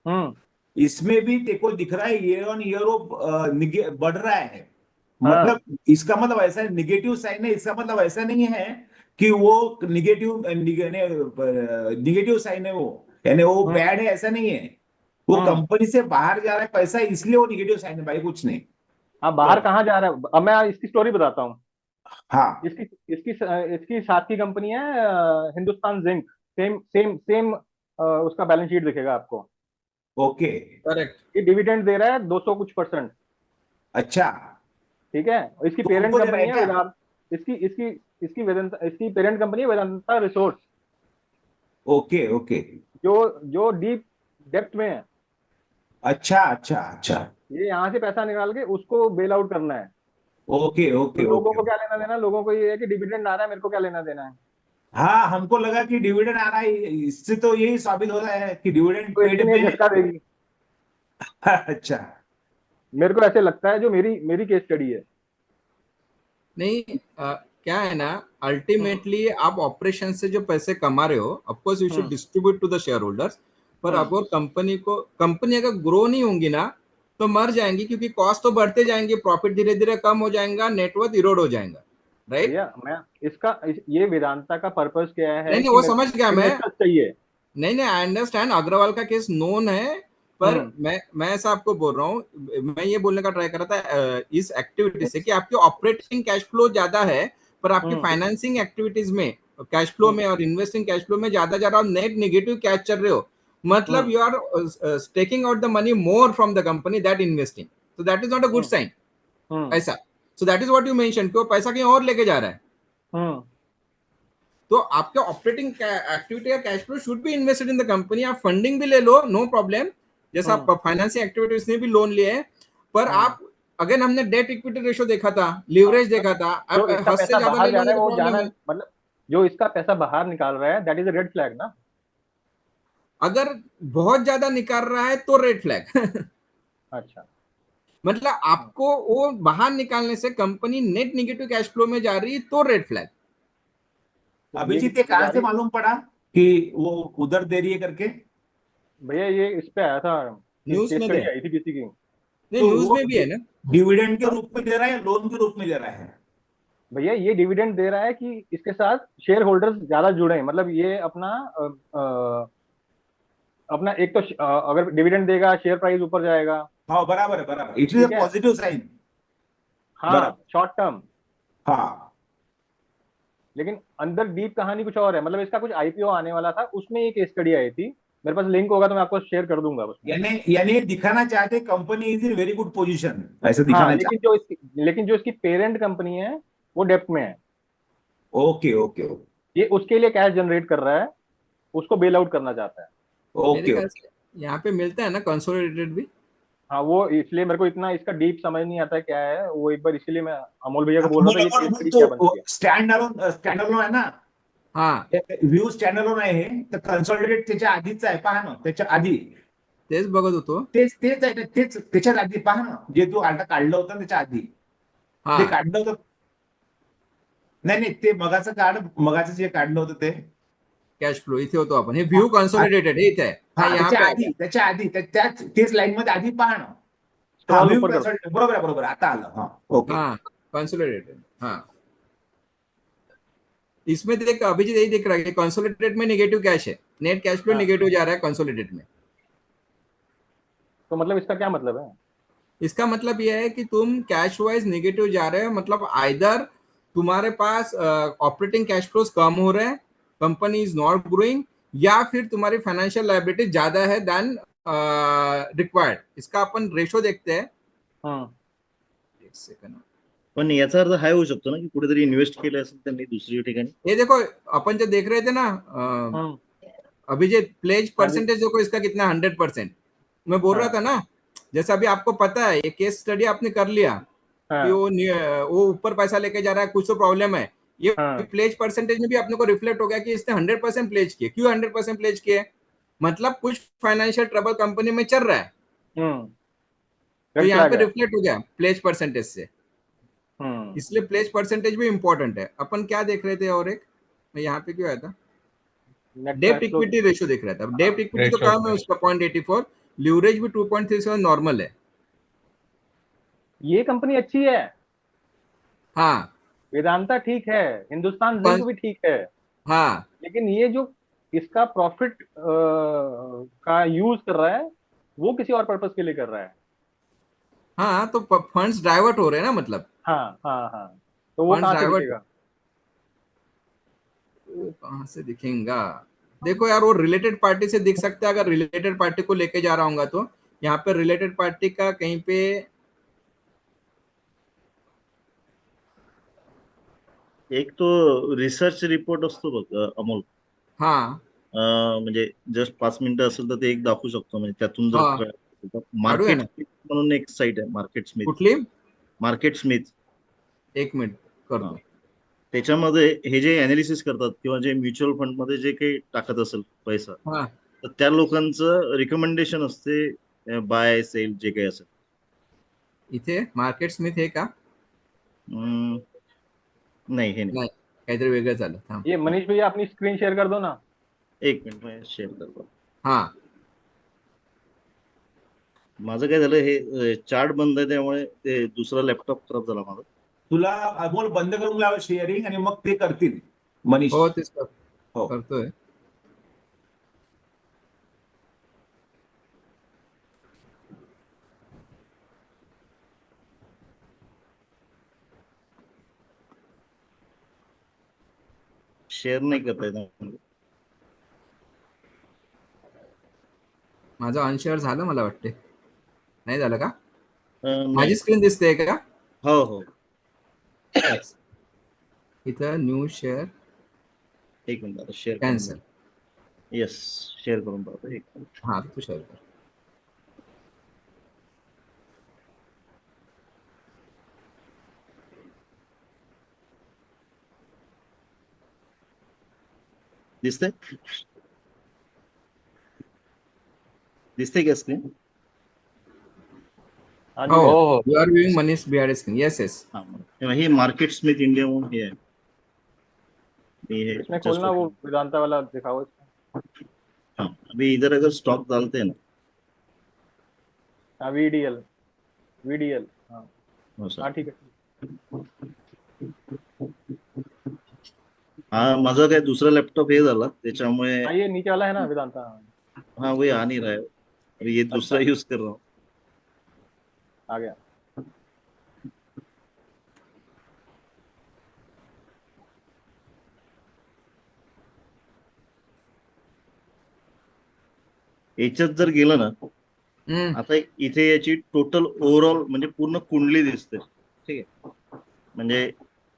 हम्म। इसमें भी देखो दिख रहा है ईयर ऑन ईयर वो बढ़ रहा है। हाँ मतलब इसका मतलब ऐसा निगेटिव साइन है, इसका मतलब ऐसा नहीं है कि वो निगेटिव निगेटिव साइन है वो, यानी वो हम्म बैड है, ऐसा नहीं है। वो हम्म। कंपनी से बाहर जा रहा है पैसा, इसलिए वो निगेटिव साइन है भाई, कुछ नहीं। हाँ, बाहर कहाँ जा रहा है? अब मैं इसकी स्टोरी बताता हूँ। हाँ। इसकी इसकी इसकी साथ की कंपनी है हिंदुस्तान जिंक। सेम सेम सेम उसका बैलेंस शीट दिखेगा आपको। ओके। करेक्ट। ये डिविडेंड दे रहा है 200 कुछ %। अच्छा, ठीक है। और इसकी तो पेरेंट हमको दे रहा कंपनी है है क्या? वेदांत। इसकी इसकी इसकी वेदांता, इसकी पेरेंट कंपनी है वेदांता रिसोर्स, ओके ओके। जो जो डीप डेप्थ में है। अच्छा अच्छा अच्छा। ये यहाँ से पैसा निकाल के उसको बेल आउट करना है। ओके तो ओके लोगों ओके। को क्या लेना देना? लोगों को ये है कि डिविडेंड आ रहा है, मेरे को क्या लेना देना है? हाँ, हमको लगा कि डिविडेंड आ रहा है, इससे तो यही साबित हो रहा है कि डिविडेंड तो पेड इतनी में। झटका देगी, अच्छा। मेरे को ऐसे लगता है, जो मेरी मेरी केस स्टडी है। नहीं क्या है ना, अल्टीमेटली आप ऑपरेशन से जो पैसे कमा रहे हो, of course you should hmm distribute to the shareholders. पर हम्म अगर कंपनी अगर ग्रो नहीं होंगी ना, तो मर जाएंगी, क्योंकि कॉस्ट तो बढ़ते जाएंगे, प्रॉफिट धीरे धीरे कम हो जाएगा, नेटवर्थ इरोड हो जाएगा, राइट। भैया, मैं ये वेदांता का पर्पस क्या नहीं है नहीं, कि वो मेरे समझ को गया मैं। इन्वेस्टर्स चाहिए। नहीं नहीं, आई अंडरस्टैंड, अग्रवाल का केस नोन है। पर हम्म मैं ऐसा आपको बोल रहा हूँ, मैं ये बोलने का ट्राई कर रहा था इस एक्टिविटी से कि आपकी ऑपरेटिंग कैश फ्लो ज्यादा है, पर आपकी हम्म फाइनेंसिंग एक्टिविटीज में कैश फ्लो हम्म में और इन्वेस्टिंग कैश फ्लो में ज्यादा जा रहा हो, नेट नेगेटिव कैश चल रहे हो, मतलब hmm you are taking out the money more from the company that investing, तो that is not a good hmm sign. Hmm ऐसा, so that is what you mention कि वो पैसा कहीं और लेके जा रहा है। हम्म तो आपके ऑपरेटिंग एक्टिविटी का cash flow should be invested in the company. आप फंडिंग भी ले लो, नो प्रॉब्लम, जैसा आप हम्म फाइनेंसिंग एक्टिविटीज में भी लोन लिए हैं। पर हम्म। आप, अगेन हमने डेट इक्विटी रेशो देखा था, लिवरेज देखा था, जो आप इसका हद से पैसा ज्यादा बाहर ले जा लोगे रहा है, तो वो प्रॉब्लम जाना, है। मतलब जो इसका पैसा बाहर निकाल रहा है, that is a red flag ना। अगर बहुत ज्यादा निकाल रहा है तो रेड फ्लैग। अच्छा। मतलब आपको वो बाहर निकालने से company net negative cash flow में जा रही है तो रेड फ्लैग। तो ये अभिजीत, ये जा कहाँ से रही, मालूम पड़ा कि वो उधर दे रही है करके? भैया ये इस पे आया था, न्यूज केस में स्टडी गए, आई थी किसी की। नहीं तो न्यूज वो में भी है ना। डिविडेंड के हाँ रूप में दे रहा है या लोन के रूप में दे रहा है? भैया, ये डिविडेंड दे रहा है कि इसके साथ शेयर होल्डर्स ज्यादा जुड़े हैं। मतलब ये अपना अपना एक तो अगर डिविडेंड देगा, शेयर प्राइस ऊपर जाएगा। हाँ बराबर है, बराबर, इट इज अ ठीक है। Positive sign. हाँ, बराबर। Short term. हाँ। लेकिन अंदर डीप कहानी कुछ और है। मतलब इसका कुछ आईपीओ आने वाला था, उसमें ये केस स्टडी आई थी। मेरे पास लिंक होगा तो मैं आपको शेयर कर दूंगा उसमें। यानी यानी ये दिखाना चाहते company is in very good position, ऐसे हाँ, दिखाना चाहते। लेकिन जो इसकी पेरेंट कंपनी है, वो डेप्थ में है। ओके ओके ओके ये उसके लिए कैश जनरेट कर रहा है, उसको बेल आउट करना चाहता है। मेरे ओके। ख्याल से यहाँ पे मिलता है ना कंसोलिडेटेड भी। हाँ, वो इसलिए मेरे को इतना इसका डीप समझ नहीं आता है क्या है वो। एक बार इसीलिए मैं अमोल भैया को बोल रहा था, ये केस स्टडी क्या बनती है। स्टँड अलोन, स्टँड अलोन आहे ना, हाँ व्ह्यू स्टँड अलोन आहे हे, तर कन्सॉलिडेट त्याच्या आधीच आहे, पहा ना त्याच्या आधी. तेच बघत होतो। तेच तेच आहे ना, तेच त्याच्यात आधी पहा ना, जे तू आता काढलं होतं ना त्याच्या आधी, ते हाँ काढलं होतं. नाही नाही, ते मगाचं जे काढलं होतं ते कॅश फ्लो इथे होतो आपण, हे व्ह्यू कॉन्सोलिडेटेड हे इथे आहे. हा, यहाँ पे त्याच्या आधी तेच लाईन मध्ये आधी पहा ना. हा, Scroll view ऊपर करो. consult- बरोबर आता आलं. हा, ओके. हाँ कंसोलिडेटेड, हाँ इसमें देख अभिजीत यही दिख रहा है कि कंसोलिडेटेड में नेगेटिव कैश है, नेट कैश फ्लो हाँ. नेगेटिव जा रहा है कंसोलिडेटेड में। तो मतलब इसका क्या मतलब है? इसका मतलब यह है कि तुम कैश वाइज नेगेटिव जा रहे हो, मतलब आइदर तुम्हारे पास ऑपरेटिंग कैश फ्लोज कम हो रहे हैं, कंपनी इज नॉट ग्रोइंग, या फिर तुम्हारी फाइनेंशियल लायबिलिटी ज्यादा है देन रिक्वायर्ड। इसका अपन रेशो देखते हैं, हम्म. एक सेकंड। पण याचा अर्थ हा होऊ शकतो ना की कुठेतरी इन्व्हेस्ट केलं असेल त्यांनी दुसरी ठिकाणी. ये देखो अपन जो देख रहे थे ना हम्म. अभिजीत, प्लेज हाँ जी. परसेंटेज देखो इसका कितना 100%। मैं बोल रहा हाँ. था ना, जैसे अभी आपको पता है ये केस स्टडी आपने कर लिया कि हाँ. वो ऊपर पैसा लेके जा रहा है, कुछ तो प्रॉब्लम है, ये हाँ. प्लेज परसेंटेज में भी अपने को रिफ्लेक्ट हो गया कि इसने 100% प्लेज किए। क्यों 100% प्लेज किए? मतलब कुछ फाइनेंशियल ट्रबल कंपनी में चल रहा है, हम्म. तो रेड यहाँ फ्लैग पे है. रिफ्लेक्ट हो गया प्लेज परसेंटेज से, हम्म. इसलिए प्लेज परसेंटेज भी इंपॉर्टेंट है। अपन क्या देख रहे थे और एक, मैं यहाँ पे क्यों आया था, नेट डेप्ट कैश फ्लो. इक्विटी रेशियो देख रहा था। डेप्ट इक्विटी तो ratio कम है उसका 0.84, लीवरेज भी 2.37 नॉर्मल है। ये कंपनी अच्छी है, हाँ वेदांता ठीक है, हिंदुस्तान जिंक भी ठीक है, हाँ लेकिन ये जो इसका प्रॉफिट का यूज कर रहा है वो किसी और पर्पस के लिए कर रहा है। हाँ, तो फंड्स डाइवर्ट हो रहे हैं ना, मतलब हाँ हाँ हाँ, तो वो फंड्स कहाँ से डाइवर्ट, दिखेगा? वो कहाँ से दिखेगा? देखो यार, वो रिलेटेड पार्टी से दिख सकता है, अगर रिलेटेड पार्टी को लेके जा रहा हूँ तो यहाँ पे रिलेटेड पार्टी का कहीं पे, एक तो रिसर्च रिपोर्ट असतो बघ अमोल, हाँ म्हणजे जस्ट 5 मिनिटं असेल तर ते एक दाखवू शकतो, म्हणजे त्यातून जर हा काढूया मार्केट ना म्हणून एक साईट आहे, कुठली, मार्केट स्मिथ. एक मिनिट कर दो। त्याच्यामध्ये हे जे अनालिसिस करतात किंवा जे म्युच्युअल फंड मध्ये जे काही टाकत असेल पैसा, हाँ तर त्या लोकांचं रिकमेंडेशन असते बाय सेल जे काही असेल. इथे मार्केट स्मिथ है का? नाही हे नाही. नाही, काहीतरी वेगळं झालं, थांब। ये मनीष भैया अपनी स्क्रीन शेयर कर दो ना। एक मिनिट मी शेअर करतो. हाँ माझं काय झालं, हे चार्ट बंद आहे त्यामुळे ते दुसरा लॅपटॉप खराब झाला माझा. तुला अमोल बंद करून लाव शेअरिंग आणि मग ते करतील मनीष. हो तेच हो. करतोय। शेअर नाही करता येत. माझं अनशेअर झालं मला वाटते, नाही झालं का? नाही. माझी स्क्रीन दिसते का? हो हो, इथं न्यू शेअर एक मिनिट आता शेअर कॅन्सल, येस शेअर करून पाहतो. एक मिनिट. हाँ तू शेअर कर। दिसतंय का स्क्रीन? हाँ जी हो हो. You are viewing Manish Bihari screen, yes yes. हा, तेव्हा हे मार्केट स्मिथ इंडिया म्हणून हे आहे. मी हे इसमें just खोलना, वो open- वेदांता वाला दिखाओ इसमें। हाँ, अभी इधर अगर स्टॉक डालते हैं ना, हाँ वीडीएल, वीडीएल, हाँ हो सर. हाँ ठीक है। हा माझा काय दुसरा लॅपटॉप हे झाला त्याच्यामुळे. हाँ ये नीचे वाला है ना वेदांता। हाँ वही आ नहीं रहा है, अभी ये दूसरा यूज कर रहा हूँ. आ गया। याच्यात जर गेलं ना, हम्म, आता इथे याची टोटल ओव्हरऑल म्हणजे पूर्ण कुंडली दिसते. ठीक आहे, म्हणजे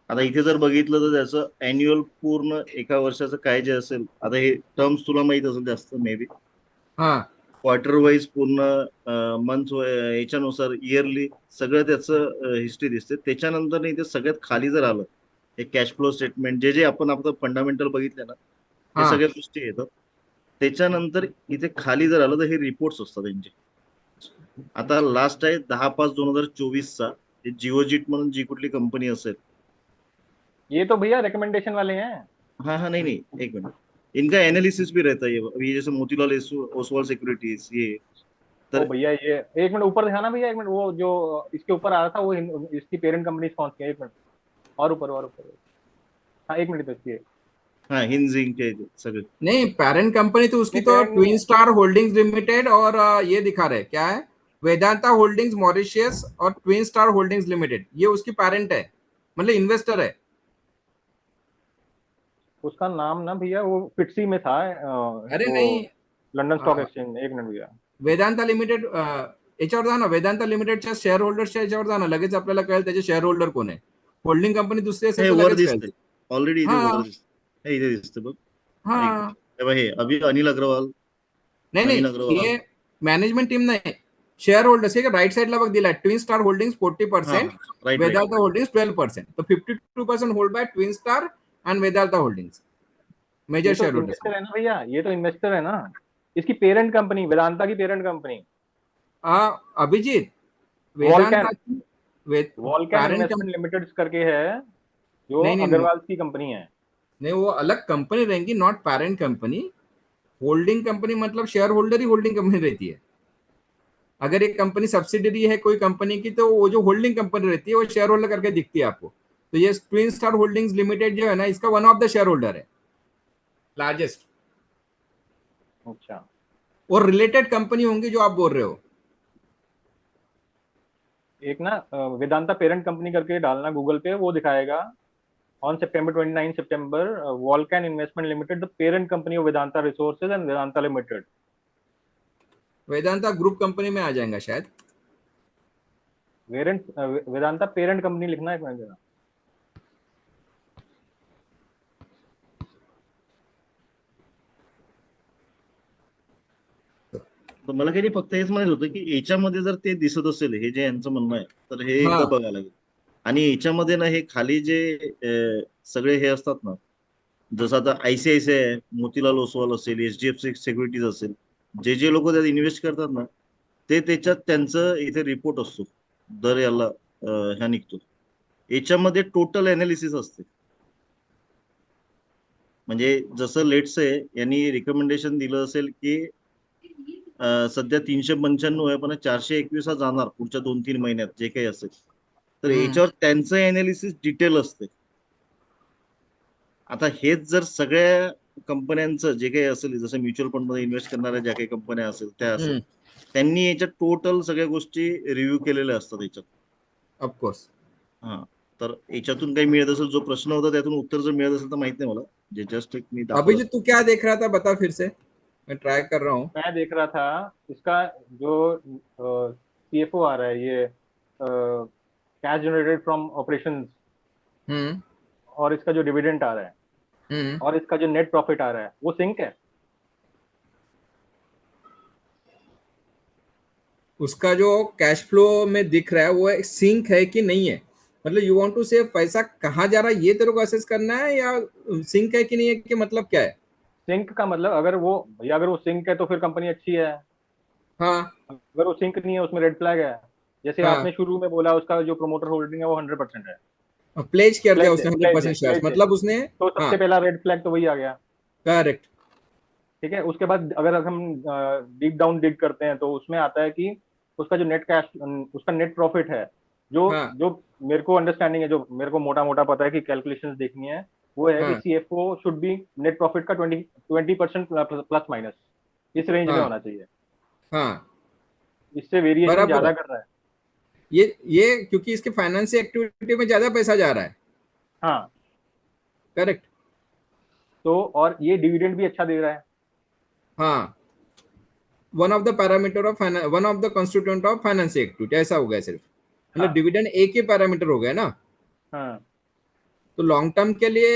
आता इथे जर बघितलं तर त्याचं अॅन्युअल पूर्ण एका वर्षाचं काय जे असेल, आता हे टर्म्स तुला माहित असेल जास्त मे बी, हाँ क्वार्टर वाईज पूर्ण मंथ याच्यानुसार इयरली सगळं त्याचं हिस्ट्री दिसते. त्याच्यानंतर इथे सगळ्यात खाली जर आलं हे कॅश फ्लो स्टेटमेंट, जे जे आपण आपलं फंडामेंटल बघितले ना ते हाँ सगळ्या गोष्टी येतात. त्याच्यानंतर इथे खाली जर आलं तर हे रिपोर्ट्स असतात त्यांचे. आता लास्ट आहे 10/5/2024 चा, जिओजिट म्हणून जी कुठली कंपनी असेल ये तो भैया रिकमेंडेशन वाले हैं। हाँ हाँ, नहीं नहीं, एक मिनट, इनका एनालिसिस भी रहता है ये। अभी जैसे मोतीलाल ओसवाल सिक्योरिटीज, ये ओ तर भैया ये एक मिनट ऊपर दिखाना भैया, एक मिनट, वो जो इसके ऊपर आ रहा था वो इसकी पेरेंट कंपनी कौन सी है, एक मिनट और ऊपर और ऊपर। हाँ एक मिनट तो इसकी हाँ, हिंजिंग के सगळे। नहीं, पेरेंट कंपनी तो उसकी नहीं, तो parent नहीं ट्विन है। स्टार होल्डिंग्स लिमिटेड और ये दिखा रहे क्या है, वेदांता होल्डिंग्स मॉरिशियस और ट्विन स्टार होल्डिंग्स लिमिटेड, ये उसकी पेरेंट है, मतलब इन्वेस्टर है। उसका नाम ना भैया वो फिटसी में था, अरे वो नहीं, लंडन स्टॉक एक्सचेंज में। एक मिनट भैया, वेदांता लिमिटेड याच्यावर जा ना, वेदांता लिमिटेडच्या शेअर होल्डर्सच्या याच्यावर जा ना, लगेच आपल्याला कळेल त्याचे शेअर होल्डर कोण आहे. होल्डिंग कंपनी दुसरी हे असेल तर वर लगेच कळेल. दिसतंय ऑलरेडी, इथे वर हा दिसतंय, हे इथे दिसतंय बघ. हा एक मिनिट. हे बघ, हे अभी अनिल अग्रवाल, नाही नवीन नाही, अग्रवाल. हे मॅनेजमेंट टीम नाही, शेअर होल्डर्स. हे राईट साईडला बघ दिलाय, ट्विन स्टार होल्डिंग्स 40%, हाँ, राइट राइट. वेदांता होल्डिंग्स 12%. तो 52% hold by twin star and Vedanta holdings, major ये तो शेयर होल्डर्स. इन्वेस्टर है ना भैया, ये तो इन्वेस्टर है ना। इसकी पेरेंट कंपनी, वेदांता की पेरेंट कंपनी अभिजीत, वॉल्कैन, वेदांता की वॉल्कैन parent इन्वेस्टमेंट लिमिटेड करके है, जो नहीं नहीं अग्रवाल की कंपनी है। नहीं, वो अलग कंपनी रहेंगी, not parent company. Holding company मतलब शेयर होल्डर ही होल्डिंग कंपनी रहती है. अगर एक कंपनी सब्सिडरी है कोई कंपनी की, तो वो जो होल्डिंग कंपनी रहती है वो शेयर होल्डर करके दिखती है आपको. तो ये ट्विन स्टार होल्डिंग्स लिमिटेड जो है ना, इसका one of the share holder है, लार्जेस्ट. अच्छा, और रिलेटेड कंपनी होंगी जो आप बोल रहे हो. एक ना वेदांता पेरेंट कंपनी करके डालना गूगल पे, वो दिखाएगा ऑन September 29 सितंबर, Volcan investment limited the parent company of Vedanta resources and Vedanta limited. Vedanta group company में आ जाएगा शायद. वेदांता पेरेंट कंपनी लिखना है, एक मिनट जरा। तर मला काही फक्त हेच माहित होतं की याच्यामध्ये जर ते दिसत असेल, हे जे यांचं म्हणणं आहे, तर हे एकदा हा. बघायला लागेल. आणि याच्यामध्ये ना हे खाली जे सगळे हे असतात ना, जसं आता आयसीआयसीआय आहे, मोतीलाल ओसवाल असेल, एचडीएफसी सिक्युरिटीज असेल, जे जे लोक त्यात इन्व्हेस्ट करतात ना, ते त्याच्यात त्यांचं इथे रिपोर्ट असतो, दर याला ह्या निघतो. याच्यामध्ये टोटल अनालिसिस असते. म्हणजे जसं लेट्स आहे, यांनी रिकमेंडेशन दिलं असेल की सध्या 395 आहे, पण 421 जाणार पुढच्या 2-3 महिन्यात, जे काही असेल, तर याच्यावर त्यांचं अनालिसिस डिटेल असते. आता हेच जर सगळ्या कंपन्यांचं जे काही असेल, जसं म्युच्युअल फंड मध्ये इन्व्हेस्ट करणाऱ्या ज्या काही कंपन्या असेल त्या असेल, त्यांनी याच्यात टोटल सगळ्या गोष्टी रिव्ह्यू केलेल्या असतात याच्यात. ऑफकोर्स. हा, तर याच्यातून काही मिळत असेल, जो प्रश्न होता त्यातून उत्तर जर मिळत असेल तर माहित नाही मला, जे जस्ट एक मी दाखवलं. अभिजीत तू क्या देख रहा था, बता फिर से, मैं ट्राई कर रहा हूँ. मैं देख रहा था इसका जो सीएफओ आ रहा है, ये कैश जनरेटेड फ्रॉम ऑपरेशंस, और इसका जो डिविडेंड आ रहा है, और इसका जो नेट प्रॉफिट आ रहा है, वो सिंक है। उसका जो कैश फ्लो में दिख रहा है वो सिंक है कि नहीं है, मतलब यू वांट टू से पैसा कहाँ जा रहा है ये तेरे को असेस करना है, या सिंक है कि नहीं है कि मतलब क्या है. सिंक का मतलब अगर वो सिंक है तो फिर कंपनी अच्छी है। हाँ अगर वो सिंक नहीं है, उसमें रेड फ्लैग है। जैसे हाँ. आपने शुरू में बोला, उसका जो प्रोमोटर होल्डिंग है वो 100% है, प्लेज कर दिया उसने pledge 100% शेयर, है। मतलब उसने. तो सबसे हाँ पहला रेड फ्लैग तो वही आ गया। करेक्ट. ठीक है, उसके बाद अगर हम डीप डाउन डिग करते हैं तो उसमें आता है कि उसका जो नेट कैश, उसका नेट प्रॉफिट है, जो हाँ. जो मेरे को अंडरस्टैंडिंग है, जो मेरे को मोटा मोटा पता है कि कैलकुलेशंस देखनी है, वो है कि हाँ. CFO should be net profit का 20% प्लस माइनस, इस रेंज में हाँ. होना चाहिए। हाँ इससे वेरिएशन बराबर ज्यादा है. कर रहा है। ये क्योंकि इसके फाइनेंशियल एक्टिविटी में ज्यादा पैसा जा रहा है. हाँ, करेक्ट. तो और ये डिविडेंड भी अच्छा दे रहा है। हाँ, one of the parameter of one of the constituent of financial activity, ऐसा हो गया सिर्फ, मतलब हाँ, डिविडेंड एक ही पैरामीटर हो गया ना. हाँ, तो लॉन्ग टर्म के लिए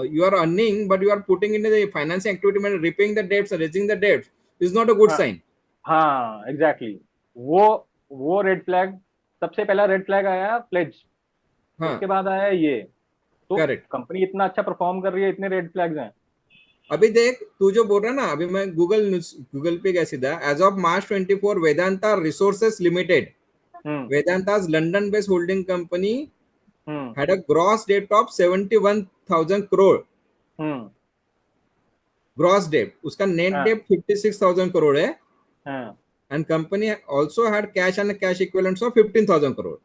you are earning but you are putting in the financial activity में, repaying the debts, raising the debts is not a good हाँ, साइन. हाँ, एग्जैक्टली। वो रेड फ्लैग, सबसे पहला रेड फ्लैग आया प्लेज, हाँ उसके बाद आया ये। तो करेक्ट. कंपनी इतना अच्छा परफॉर्म कर रही है, इतने रेड फ्लैग्स हैं। अभी देख तू जो बोल रहा है ना, अभी मैं गूगल पे गया सीधा, as of March 24 Vedanta resources limited, Vedanta's London based holding company had a gross debt of 71,000 crore. Gross debt. उसका net debt 56,000 crore है. And company also had cash and cash equivalents of 15,000 crore.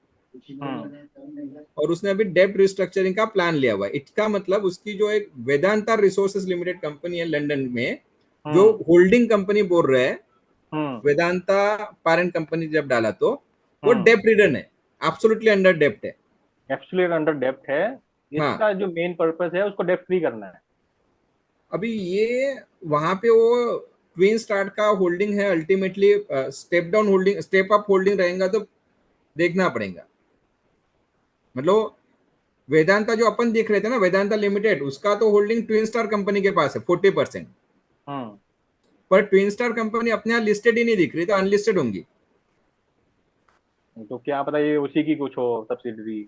और उसने अभी डेब्ट restructuring का plan लिया हुआ है. इसका मतलब उसकी जो एक वेदांता रिसोर्सेज लिमिटेड कंपनी है लंदन में, जो होल्डिंग कंपनी बोल रहे हैं, वेदांता पेरेंट कंपनी जब डाला तो वो डेब्ट रिडन है, एब्सोल्युटली अंडर डेब्ट है. एब्सोल्युटली अंडर डेब्ट है. इसका जो मेन पर्पस है उसको डेब्ट फ्री करना है. अभी ये वहां पे वो ट्विन स्टार्ट का होल्डिंग है, ultimately step down holding, step up holding रहेगा तो देखना पड़ेगा. मतलब वेदांता जो अपन देख रहे थे ना, वेदांता लिमिटेड, उसका तो होल्डिंग ट्विन स्टार कंपनी के पास है 40%. पर ट्विन स्टार कंपनी अपने यहाँ लिस्टेड ही नहीं दिख रही, तो अनलिस्टेड होंगी. तो क्या पता ये उसी की कुछ हो सब्सिडरी.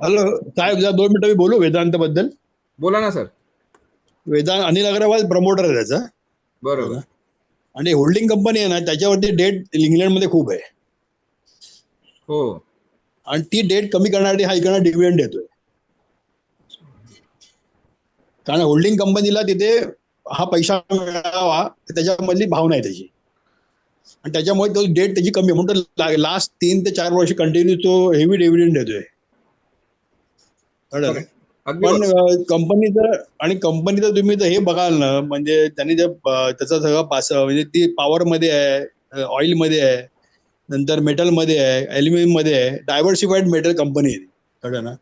हॅलो साहेब, जरा 2 मिनिटं मी बोलू वेदांत बद्दल. बोला ना सर. वेदांत अनिल अग्रवाल प्रमोटर आहे त्याचा, बरोबर. आणि होल्डिंग कंपनी आहे ना, त्याच्यावरती डेट इंग्लंडमध्ये खूप आहे. हो. आणि ती डेट कमी करण्यासाठी हा इकडनं डिव्हिडंड देतोय. कारण होल्डिंग कंपनीला तिथे हा पैसा मिळावा त्याच्यामधली भावना आहे त्याची, आणि त्याच्यामुळे तो डेट त्याची कमी आहे. म्हणून लास्ट 3 ते 4 वर्ष कंटिन्यू तो हेवी डिव्हिडंड देतोय. कळलं. पण कंपनीचं तुम्ही जर हे बघाल ना, म्हणजे त्यांनी जर त्याचा सगळं म्हणजे ती पॉवर मध्ये आहे, ऑइल मध्ये आहे, नंतर मेटल मध्ये आहे, अॅल्युमिनियम मध्ये आहे, डायव्हर्सिफाईड मेटल कंपनी आहे. कळलं ना.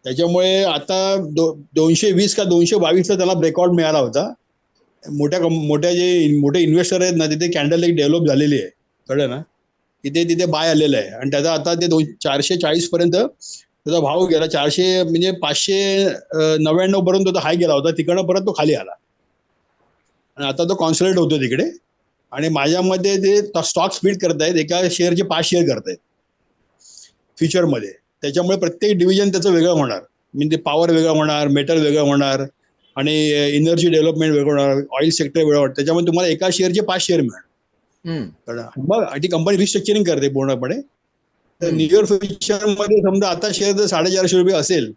त्याच्यामुळे आता 220 का 222ला त्याला ब्रेकआउट मिळाला होता. मोठे इन्व्हेस्टर आहेत ना, तिथे कॅन्डल लेक डेव्हलप झालेली आहे. कळलं ना. तिथे बाय आलेलं आहे, आणि त्याचा आता ते 440 पर्यंत त्याचा भाव गेला. 400 म्हणजे 599 पर्यंत तो हाय गेला होता. तिकडनं परत तो खाली आला, आणि आता तो कॉन्सल्ट होतो तिकडे. आणि माझ्यामध्ये ते स्टॉक स्प्लिट करतायत, एका शेअरचे 5 शेअर करतायत फ्युचरमध्ये. त्याच्यामुळे प्रत्येक डिव्हिजन त्याचं वेगळं होणार. म्हणजे पॉवर वेगळं होणार, मेटल वेगळं होणार, आणि एनर्जी डेव्हलपमेंट वेगळं होणार, ऑइल सेक्टर वेगळं होणार. त्याच्यामुळे तुम्हाला एका शेअरचे 5 शेअर मिळणार. मग ती कंपनी रिस्ट्रक्चरिंग करते पूर्णपणे. तर नियर फ्युचरमध्ये समजा आता शेअर जर 450 रुपये असेल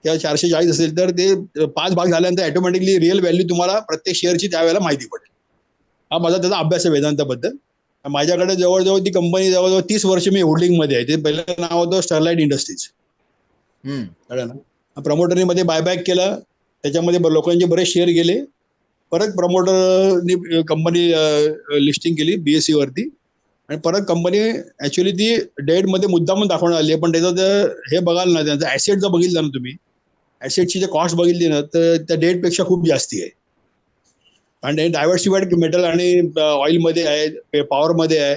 किंवा 440 असेल, तर ते 5 भाग झाल्यानंतर ऑटोमॅटिकली रिअल व्हॅल्यू तुम्हाला प्रत्येक शेअरची त्यावेळेला माहिती पडेल. हा माझा त्याचा अभ्यास आहे वेदांताबद्दल. माझ्याकडे जवळजवळ ती कंपनी जवळजवळ 30 वर्ष मी होल्डिंगमध्ये आहे. ते पहिलं नाव होतं स्टरलाइट इंडस्ट्रीज. कळलं ना. प्रमोटरमध्ये बायबॅक केलं, त्याच्यामध्ये लोकांचे बरेच शेअर गेले. परत प्रमोटरनी कंपनी लिस्टिंग केली BSE वरती, आणि परत कंपनी ऍक्च्युअली ती डेटमध्ये मुद्दामून दाखवण्यात आली आहे. पण त्याचं जर हे बघाल ना, त्यांचं ऍसेट जर बघितलं ना तुम्ही, ऍसेटची जे कॉस्ट बघितली ना, तर त्या डेटपेक्षा खूप जास्ती आहे. आणि डायव्हर्सिफाईड मेटल आणि ऑइलमध्ये आहे, पॉवरमध्ये आहे.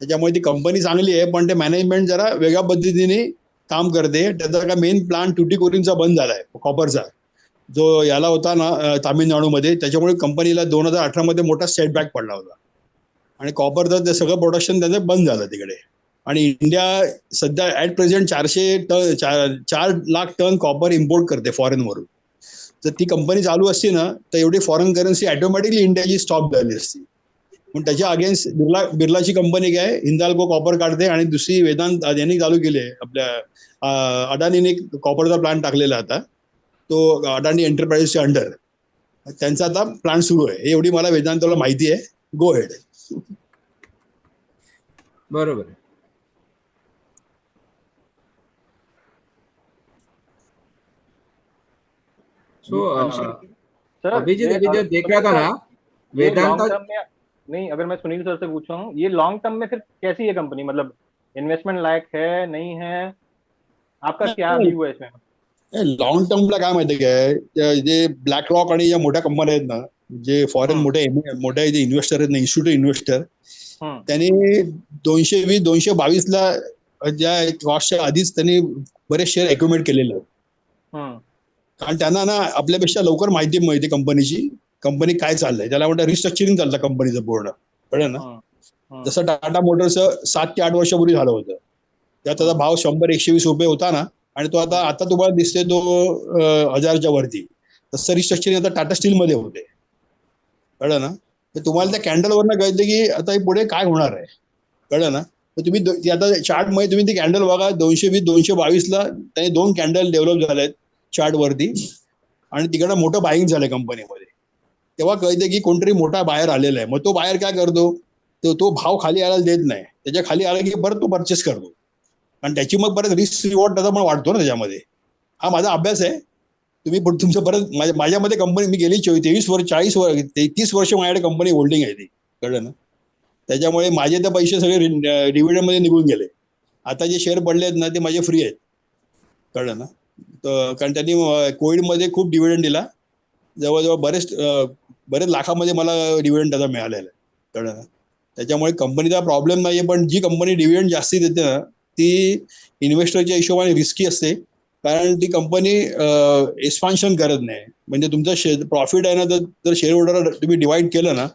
त्याच्यामुळे ती कंपनी चांगली आहे, पण ते मॅनेजमेंट जरा वेगळ्या पद्धतीने काम करते. त्याचा का मेन प्लांट ट्युटिकोरिनचा बंद झाला आहे, कॉपरचा, जो याला होता ना तामिळनाडूमध्ये. त्याच्यामुळे कंपनीला 2018 मध्ये मोठा सेटबॅक पडला होता, आणि कॉपरचं ते सगळं प्रोडक्शन त्याचं बंद झालं तिकडे. आणि इंडिया सध्या at present 4 lakh ton copper import करते फॉरेनवरून. जर ती कंपनी चालू असती ना, तर एवढी फॉरेन करन्सी ऑटोमॅटिकली इंडियाची स्टॉप झाली असती. पण त्याच्या अगेन्स्ट बिर्लाची कंपनी काय, हिंदाल्को कॉपर काढते, आणि दुसरी वेदांत यांनी चालू केली आहे, आपल्या अडानीने कॉपरचा प्लांट टाकलेला आता, तो अडानी एंटरप्राइजेसच्या अंडर. त्यांचा आता प्लांट सुरू आहे. एवढी मला वेदांताला माहिती आहे. गो हेड. बरोबर. सो अभिजीत जो देख रहा था ना वेदांता, नहीं, अगर मैं सुनील सर से पूछूं, ये लॉन्ग टर्म में फिर कैसी है कंपनी, मतलब इन्वेस्टमेंट लायक है, नहीं है, आपका क्या व्यू है इसमें? लॉंग टर्मला काय माहिती काय, जे ब्लॅक रॉक आणि ज्या मोठ्या कंपन्या आहेत ना, जे फॉरेन मोठ्या जे इन्व्हेस्टर आहेत ना, इन्स्टिट्यूट इन्व्हेस्टर, त्यांनी 222ला ज्या कॉस्टच्या आधीच त्यांनी बरेच शेअर एक्युमुलेट केलेले आहेत. कारण त्यांना ना आपल्यापेक्षा लवकर माहिती मिळते कंपनीची, कंपनी काय चाललंय. त्याला म्हणतात रिस्ट्रक्चरिंग चालतं कंपनीचं पूर्ण. कळलं ना. जसं टाटा मोटर्सचं 7 ते 8 वर्षापूर्वी झालं होतं. त्यात त्याचा भाव 100-120 रुपये होता ना, आणि तो आता तुम्हाला दिसते तो 1000च्या वरती. तसं रिस्ट्रक्चरिंग आता टाटा स्टीलमध्ये होते. कळलं ना. तर तुम्हाला त्या कॅन्डलवरनं कळतं की आता पुढे काय होणार आहे. कळलं ना. तर तुम्ही आता चार्टमध्ये तुम्ही ती कॅन्डल बघा, 220 222ला त्याने 2 कॅन्डल डेव्हलप झाल्यात चार्टवरती आणि तिकडं मोठं बाईंग झालंय कंपनीमध्ये. तेव्हा कळते की कोणतरी मोठा बाहेर आलेला आहे. मग तो बाहेर काय करतो, तो भाव खाली यायला देत नाही, त्याच्या खाली आला की परत तो परचेस करतो आणि त्याची मग परत रिस्क रिवॉर्ड त्याचा पण वाढतो ना त्याच्यामध्ये. हा माझा अभ्यास आहे. तुम्ही तुमचं परत माझ्यामध्ये कंपनी मी गेली 23 वर्ष 40 वर्ष 33 वर्ष माझ्याकडे कंपनी होल्डिंग आहे ती, कळलं ना. त्याच्यामुळे माझे तर पैसे सगळे डिव्हिडंडमध्ये निघून गेले. आता जे शेअर पडले आहेत ना ते माझे फ्री आहेत, कळलं ना. तर कारण त्यांनी कोविडमध्ये खूप डिव्हिडंड दिला, जवळजवळ बरेच लाखामध्ये मला डिव्हिडंड त्याचा मिळालेला आहे, कळलं ना. त्याच्यामुळे कंपनीचा प्रॉब्लेम नाहीये, पण जी कंपनी डिव्हिडंड जास्ती देते ना ती इन्व्हेस्टरच्या हिशोबाने रिस्की असते, कारण ती कंपनी एक्सपान्शन करत नाही. म्हणजे तुमचं प्रॉफिट आहे ना, जर शेअर होल्डर तुम्ही डिवाइड केलं ना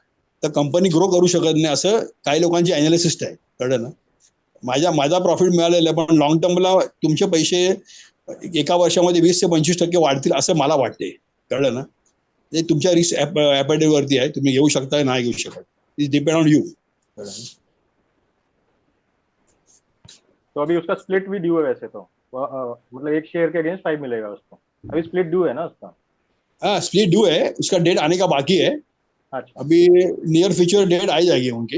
तर कंपनी ग्रो करू शकत नाही, असं काही लोकांची अनालिसिस आहे, कळलं ना. माझा प्रॉफिट मिळालेला आहे, पण लॉंग टर्मला तुमचे पैसे एका वर्षामध्ये 20 ते 25% वाढतील असं मला वाटते, कळलं ना. ते तुमच्या रिस्क ॲपेटाईटवरती आहे, तुम्ही घेऊ शकता नाही घेऊ शकत, इट डिपेंड ऑन यू. तो अभी उसका स्प्लिट भी ड्यू है वैसे तो, मतलब एक शेयर के अगेंस्ट 5 मिलेगा उसको, अभी स्प्लिट ड्यू है ना उसका? हाँ स्प्लिट ड्यू है, उसका डेट आने का बाकी है. अच्छा, अभी नियर फ्यूचर डेट आ जाएगी उनकी.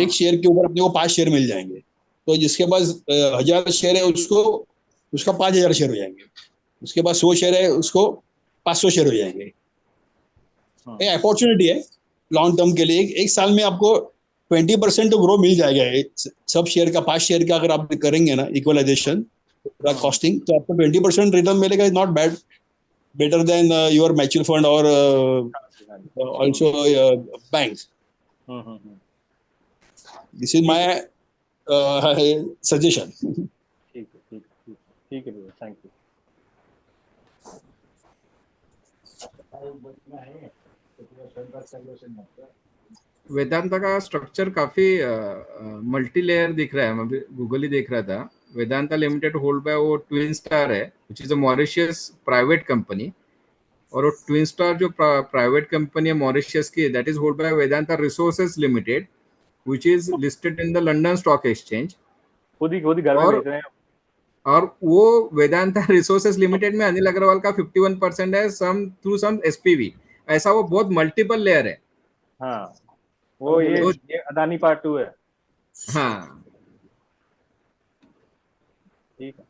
एक शेयर के ऊपर अपने को 5 शेयर मिल जाएंगे, तो जिसके पास 1000 शेयर है उसका 5000 शेयर हो जाएंगे, उसके पास 100 शेयर है उसको 500 शेयर हो जाएंगे. ये अपॉर्चुनिटी है लॉन्ग टर्म के लिए. एक साल में आपको 20% तो ग्रो मिल जाएगा. सब शेयर का 5 शेयर का अगर आप करेंगे ना इक्वलाइजेशन कॉस्टिंग, तो आपको 20% रिटर्न मिलेगा. Is not bad, better than your mutual fund और also bank. This is my suggestion. ठीक है भैया, थैंक यू. वेदांता का स्ट्रक्चर काफी मल्टी लेयर दिख रहा है. मैं गूगल ही देख रहा था. वेदांता लिमिटेड होल्ड बाय वो ट्विन स्टार है, which is a Mauritius private company, और वो ट्विन स्टार जो प्राइवेट कंपनी है मॉरिशियस की, that is hold by Vedanta resources limited, which is listed in the London stock exchange. खुद ही घर में बेच रहे हैं. और वो वेदांता रिसोर्सेज लिमिटेड में अनिल अग्रवाल का 51% है, सम थ्रू सम एसपीवी. ऐसा वो बहुत मल्टीपल लेयर है. हाँ, वो ये अदानी पार्ट 2 है. हाँ, ठीक है.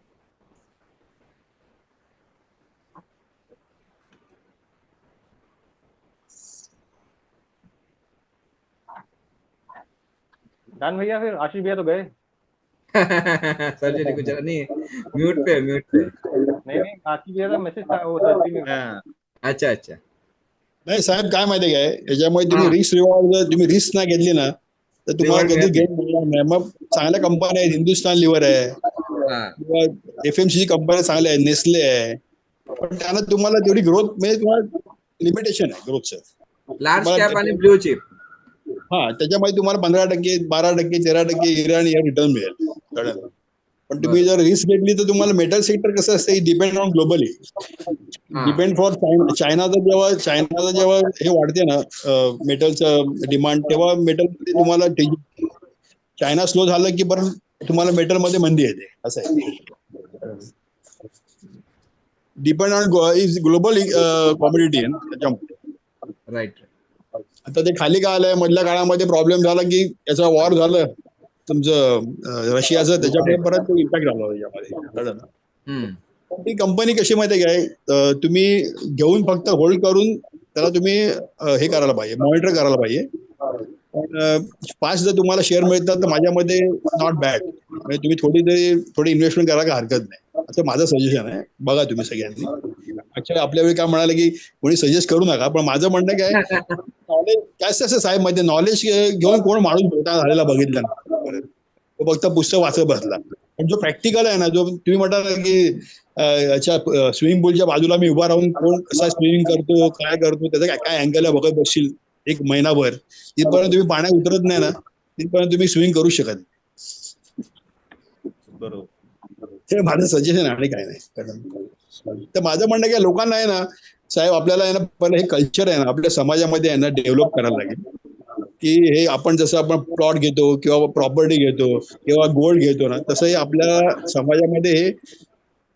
दान भैया, फिर आशीष भैया तो गए. सर्जरी कुछ नहीं, म्यूट पे. नहीं आशीष भैया का मैसेज था वो सर्जरी में. अच्छा. नाही साहेब, काय माहिती आहे काय, याच्यामुळे तुम्ही रिस्क रिवॉर्ड जर तुम्ही रिस्क नाही घेतली ना तर तुम्हाला कधी गेम मिळणार नाही. मग चांगल्या कंपन्या आहेत, हिंदुस्थान लिव्हर आहे किंवा FMCG कंपन्या चांगल्या आहेत, नेस्ले आहे, पण त्यांना तुम्हाला तेवढी ग्रोथ म्हणजे तुम्हाला लिमिटेशन आहे ग्रोथचं. लार्ज कॅप आणि ब्ल्यू चिप. हा, त्याच्यामध्ये तुम्हाला 15%, 12%, 13% इयर आणि इयर रिटर्न मिळेल, कळलं. पण तुम्ही जर रिस्क घेतली तर तुम्हाला मेटल सेक्टर कसं असतं, depend on globally, depend for चायनाचं जेव्हा हे वाढते ना मेटलचं डिमांड, तेव्हा मेटल तुम्हाला चायना स्लो झालं की परत तुम्हाला मेटल मध्ये मंदी येते, असं आहे. डिपेंड ऑन ग्लोबल कॉमोडिटी आहे त्याच्यामध्ये. राईट. आता ते खाली का आलंय, मधल्या काळामध्ये प्रॉब्लेम झाला की याचा वॉर झालं तुमचं रशियाचं, त्याच्यामुळे परत तो इम्पॅक्ट झाला त्याच्यामध्ये, कळलं ना. ती कंपनी कशी माहिती आहे काय, तुम्ही घेऊन फक्त होल्ड करून त्याला तुम्ही हे करायला पाहिजे, मॉनिटर करायला पाहिजे. पण 5 जर तुम्हाला शेअर मिळतात तर माझ्यामध्ये नॉट बॅड, म्हणजे तुम्ही थोडी इन्व्हेस्टमेंट करायला हरकत नाही, असं माझं सजेशन आहे. बघा तुम्ही सगळ्यांनी. ऍक्च्युअली आपल्या वेळी काय म्हणाले की कोणी सजेस्ट करू नका, पण माझं म्हणणं काय, नॉलेज काय असं साहेब मध्ये नॉलेज घेऊन कोण माणूस मोठा झालेला बघितला ना, तो फक्त पुस्तक वाचत बसला. पण जो प्रॅक्टिकल आहे ना, जो तुम्ही म्हणाल की याच्या स्विमिंग पूलच्या बाजूला मी उभा राहून कोण कसा स्विमिंग करतो, काय करतो, त्याचा काय अँगल आहे बघत बसशील एक महिनाभर, तिथपर्यंत तुम्ही पाण्यात उतरत नाही ना, तिथपर्यंत तुम्ही स्विमिंग करू शकत नाही. बरोबर, हे माझं सजेशन आहे आणि काय नाही. तर माझं म्हणणं काय, लोकांना आहे ना साहेब, आपल्याला आहे ना पहिलं हे कल्चर आहे ना आपल्या समाजामध्ये आहे ना डेव्हलप करायला लागेल. की हे आपण जसं आपण प्लॉट घेतो किंवा प्रॉपर्टी घेतो किंवा गोल्ड घेतो ना, तसंही आपल्या समाजामध्ये हे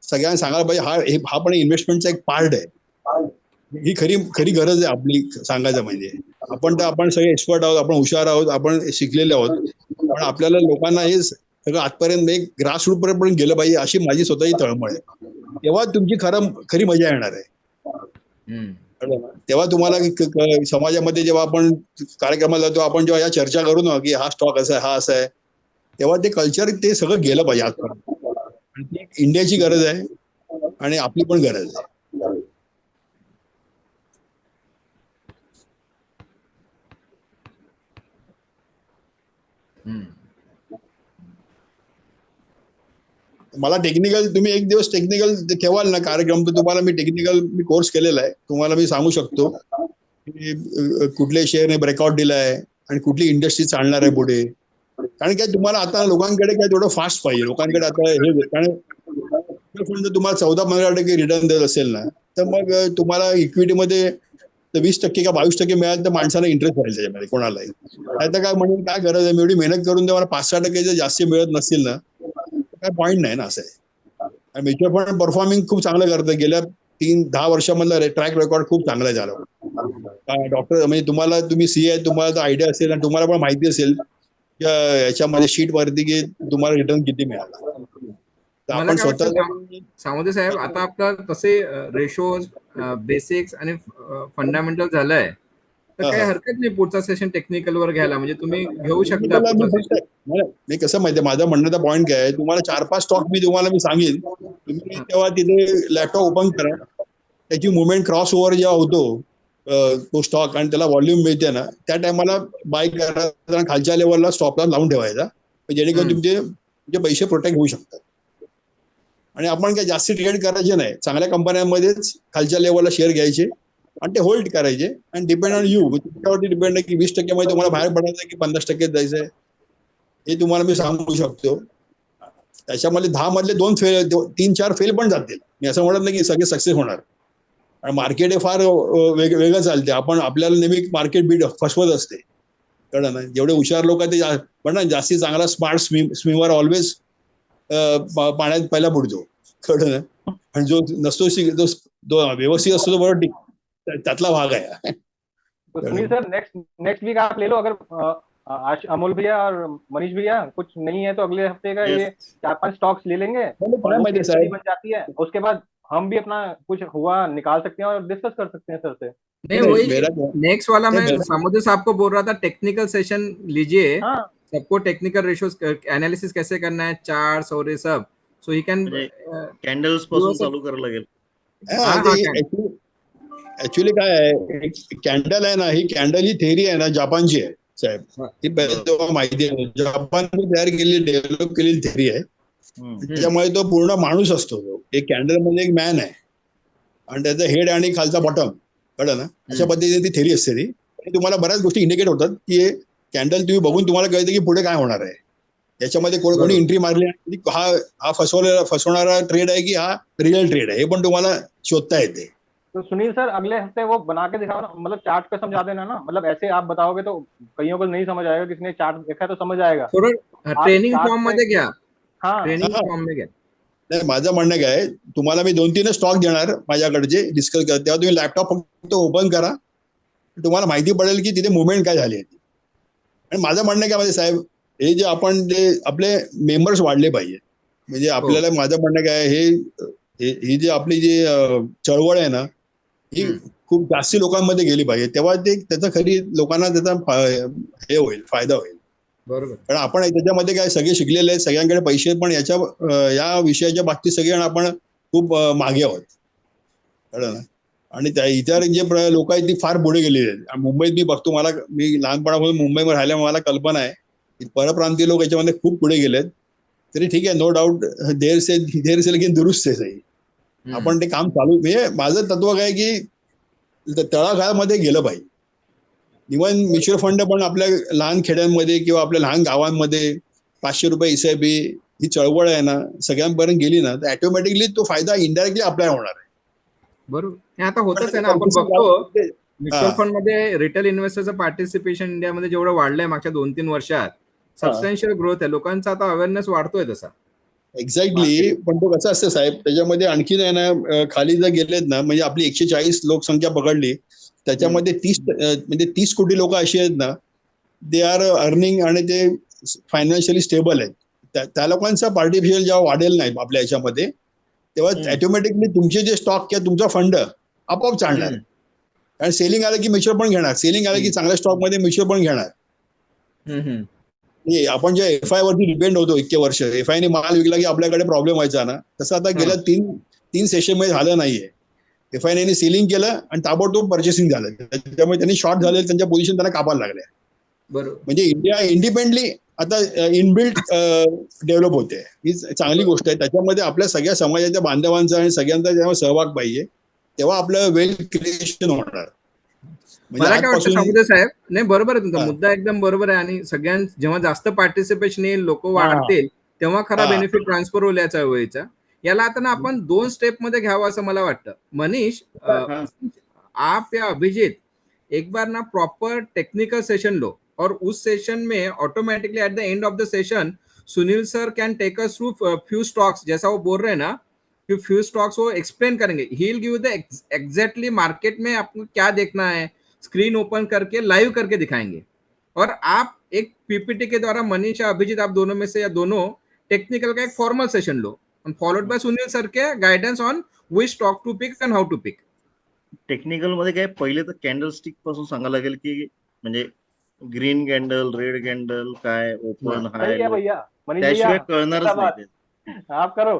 सगळ्यांना सांगायला पाहिजे, हा पण इन्व्हेस्टमेंटचा एक पार्ट आहे. ही खरी खरी गरज आहे आपली सांगायचं म्हणजे. आपण सगळे एक्सपर्ट आहोत, आपण हुशार आहोत, आपण शिकलेले आहोत, पण आपल्याला लोकांना हे सगळं आजपर्यंत एक ग्रास रूट पर्यंत गेलं पाहिजे अशी माझी स्वतःची तळमळ आहे. तेव्हा तुमची खरी मजा येणार आहे. तेव्हा तुम्हाला समाजामध्ये जेव्हा आपण कार्यक्रमाला जातो, आपण जेव्हा या चर्चा करू ना की हा स्टॉक असा आहे, हा असा आहे, तेव्हा ते कल्चर ते सगळं गेलं पाहिजे आजपर्यंत. आणि ती इंडियाची गरज आहे आणि आपली पण गरज आहे. मला टेक्निकल, तुम्ही एक दिवस टेक्निकल ठेवाल ना कार्यक्रम, तर तुम्हाला मी कोर्स केलेला आहे, तुम्हाला मी सांगू शकतो की कुठल्या शेअरने ब्रेकआउट दिलाय आणि कुठली इंडस्ट्री चालणार आहे पुढे. कारण काय तुम्हाला आता लोकांकडे काय थोडं फास्ट पाहिजे. लोकांकडे आता हे, कारण तुम्हाला 14-15% रिटर्न देत असेल ना, तर मग तुम्हाला इक्विटीमध्ये 20% का 22% मिळाल तर माणसाला इंटरेस्ट राहील त्याच्यामध्ये कोणालाही. आता काय म्हणून काय गरज आहे, मी एवढी मेहनत करून मला 5-6% जर जास्त मिळत नसतील ना, काय पॉईंट नाही ना. असं आहे. म्युच्युअल फंड परफॉर्मिंग खूप चांगलं करतं. गेल्या 3-10 वर्षामधला ट्रॅक रेकॉर्ड खूप चांगला झाला. डॉक्टर म्हणजे तुम्ही सीए आहे, तुम्हाला आयडिया असेल आणि तुम्हाला पण माहिती असेल याच्यामध्ये शीट वरती की तुम्हाला रिटर्न किती मिळाला. आपण स्वतः सामोदे साहेब, आता आपलं तसे रेशोज, बेसिक्स आणि फंडामेंटल झालंय, तर काही हरकत नाही पुढचा सेशन टेक्निकल वर घ्यायला, म्हणजे तुम्ही घेऊ शकता. मी कसं माहितीये, माझा म्हणण्याचा पॉईंट काय आहे, तुम्हाला 4-5 स्टॉक मी सांगेन, तुम्ही तेव्हा तिथे लॅपटॉप ओपन करा, त्याची मुवमेंट क्रॉस ओव्हर जेव्हा होतो तो स्टॉक आणि त्याला व्हॉल्यूम मिळते ना, त्या टायमाला बाय करा, खालच्या लेवलला स्टॉपला लावून ठेवायचा, जेणेकरून तुमचे पैसे प्रोटेक्ट होऊ शकतात. आणि आपण काय जास्ती ट्रेड करायचे नाही, चांगल्या कंपन्यांमध्येच खालच्या लेवलला शेअर घ्यायचे आणि ते होल्ड करायचे. आणि डिपेंड ऑन यू, तुमच्यावरती डिपेंड आहे की 20% मध्ये तुम्हाला बाहेर पडायचं की 50% जायचंय, हे तुम्हाला मी सांगू शकतो. त्याच्यामध्ये 10 मधले 2 फेल, 3-4 फेल पण जातील. मी असं म्हणत नाही की सगळे सक्सेस होणार. आणि मार्केट हे फार वेगळं चालते. आपल्याला नेहमी मार्केट बीट फसवत असते, कळलं ना. जेवढे हुशार लोक ते पण ना, जास्ती चांगला स्मार्ट स्विमर ऑलवेज पाण्यात पहिला बुडतो, कळलं ना. आणि जो नसतो जो व्यवस्थित असतो तो बरोबर त्यातला भाग आहे. सुनील सर, नेक्स्ट वीक आप ले लो, अगर आज अमोल भैया और मनीष भैया कुछ नहीं है तो अगले हफ्ते का ये 4-5 स्टॉक्स ले लेंगे, बन जाती है, उसके बाद हम भी अपना कुछ हुआ निकाल सकते हैं और डिस्कस कर सकते हैं सर से. नहीं, वही नेक्स्ट वाला मैं सामोदे साहब को बोल रहा था, टेक्निकल सेशन लीजिए. सबको टेक्निकल रेशियोज एनालिसिस कैसे करना है, चार्ट्स और ये सब, सो ही कैन कॅन्डल्स पासून चालू करायला लागेल. ऍक्च्युअली काय आहे, कॅन्डल आहे ना, ही कॅन्डल ही थेअरी आहे ना, जापानची आहे साहेब. ती तुम्हाला माहिती आहे, जापानने तयार केलेली, डेव्हलप केलेली थेअरी आहे. त्याच्यामुळे तो पूर्ण माणूस असतो. एक कॅन्डल म्हणजे एक मॅन आहे आणि त्याचा हेड आणि खालचा बॉटम, कळलं ना. अशा पद्धतीने ती थेअरी असते ती. तुम्हाला बऱ्याच गोष्टी इंडिकेट होतात की कॅन्डल तुम्ही बघून तुम्हाला कळतं की पुढे काय होणार आहे. याच्यामध्ये कोणी एंट्री मारली, हा फसवणारा ट्रेड आहे की हा रिअल ट्रेड है, ये पण तुम्हाला शोधता येते. तो सुनील सर, अगले हफ्ते वो बना के दिखाओ ना, मतलब चार्ट पे समझा देना ना. मतलब ऐसे आप बताओगे तो कईयों को नहीं समझ आएगा, किसने चार्ट देखा तो समझ आएगा. ट्रेनिंग फॉर्म मध्ये घ्या. ट्रेनिंग फॉर्म मध्ये घ्या. नाही, माझं म्हणणं काय, तुम्हाला मी 2-3 स्टॉक देणार माझ्याकडचे डिस्कस करते, तेव्हा तुम्ही लॅपटॉप फक्त ओपन करा, तुम्हाला माहिती पडेल की तिथे मुवमेंट काय झाली. आणि माझं म्हणणं काय म्हणजे साहेब, हे जे आपले मेंबर्स वाढले पाहिजे. म्हणजे आपल्याला माझं म्हणणं काय, ही जी आपली जी चळवळ आहे ना, ही खूप जास्ती लोकांमध्ये गेली पाहिजे, तेव्हा त्याचा खरी लोकांना त्याचा हे होईल, फायदा होईल. बरोबर. कारण आपण त्याच्यामध्ये काय सगळे शिकलेले आहेत, सगळ्यांकडे पैसे, पण या विषयाच्या बाबतीत सगळे आपण खूप मागे आहोत, कळलं ना. आणि इतर जे लोक आहेत ती फार पुढे गेलेली आहेत. मुंबईत मी बघतो, मी लहानपणापासून मुंबईमध्ये राहिल्यामुळे मला कल्पना आहे की परप्रांतीय लोक याच्यामध्ये खूप पुढे गेलेत. तरी ठीक आहे, नो डाऊट देर से लेकिन दुरुस्त आहे. आपण ते काम चालू, म्हणजे माझं तत्व काय की तळागाळामध्ये गेलं पाहिजे. इव्हन म्युच्युअल फंड पण आपल्या लहान खेड्यांमध्ये किंवा आपल्या लहान गावांमध्ये 500 रुपये SIP ही चळवळ आहे ना, सगळ्यांपर्यंत गेली ना, तर ऑटोमॅटिकली तो फायदा इनडायरेक्टली आपल्याला होणार आहे. बरोबर. आता होतच आहे ना, आपण बघतो म्युच्युअल फंड मध्ये रिटेल इन्व्हेस्टरचं पार्टिसिपेशन इंडियामध्ये जेवढं वाढलंय मागच्या 2-3 वर्षात, सबस्टन्शियल ग्रोथ आहे. लोकांचा आता अवेअरनेस वाढतोय तसा. एक्झॅक्टली. पण तो कसं असतं साहेब, त्याच्यामध्ये आणखीन आहे ना, खाली जर गेलेत ना, म्हणजे आपली 140 लोकसंख्या पकडली, त्याच्यामध्ये 30 कोटी लोक अशी आहेत ना, दे आर अर्निंग आणि ते फायनान्शियली स्टेबल आहेत. त्या लोकांचा पार्टिफिशियल जेव्हा वाढेल नाही आपल्या याच्यामध्ये, तेव्हा ऑटोमॅटिकली तुमचे जे स्टॉक किंवा तुमचा फंड आपोआप चालणार. कारण सेलिंग आलं की म्युच्युअल फंड घेणार, सेलिंग आलं की चांगल्या स्टॉक मध्ये म्युच्युअल फंड घेणार. आपण जे एफआय वरती डिपेंड होतो इतके वर्ष, एफआयने माल विकला की आपल्याकडे प्रॉब्लेम व्हायचा ना, तसं आता गेल्या 3 सेशन मध्ये झालं नाहीये. एफआयने सेलिंग केलं आणि ताबडतोब पर्चेसिंग झालं, त्याच्यामुळे त्यांनी शॉर्ट झाले, त्यांच्या पोझिशन त्यांना कापायला लागल्या. बरोबर. म्हणजे इंडिया इंडिपेंडली आता इनबिल्ट डेव्हलप होते. ही चांगली गोष्ट आहे. त्याच्यामध्ये आपल्या सगळ्या समाजाच्या बांधवांचा आणि सगळ्यांचा जेव्हा सहभाग पाहिजे, तेव्हा आपलं वेल्थ क्रिएशन होणार. मला काय वाटतं सामुद्रे साहेब, नाही बरोबर आहे तुमचा मुद्दा, एकदम बरोबर आहे. आणि जेव्हा जास्त पार्टिसिपेशन येईल, लोक वाढतील, तेव्हा खरा बेनिफिट ट्रान्सफर होईल या चळवळीचा. याला आता ना आपण 2 स्टेप मध्ये घ्यावं असं मला वाटतं. मनीष, आप या अभिजीत एक बार ना प्रॉपर टेक्निकल सेशन लो, और उस सेशन में automatically at the end of the session Sunil sir can take us through few stocks, जैसा वो बोल रहे हैं ना कि फ्यू स्टॉक्स वो एक्सप्लेन करेंगे. He will give the exactly market में आपको क्या देखना है, स्क्रीन ओपन करके लाइव करके दिखाएंगे. और आप एक पीपीटी के द्वारा, मनीष या अभिजीत, आप दोनों में से या दोनों टेक्निकल का एक फॉर्मल सेशन लो, फॉलोड बाय सुनील सर के guidance on which stock to pick and how to pick. Technical मध्ये काय, पहिले तर कॅन्डल स्टिक पासून सांगायला लागेल की म्हणजे ग्रीन कॅन्डल, रेड कॅन्डल काय, ओपन, हाय, त्याशिवाय कळणारच नाही ते. आप करो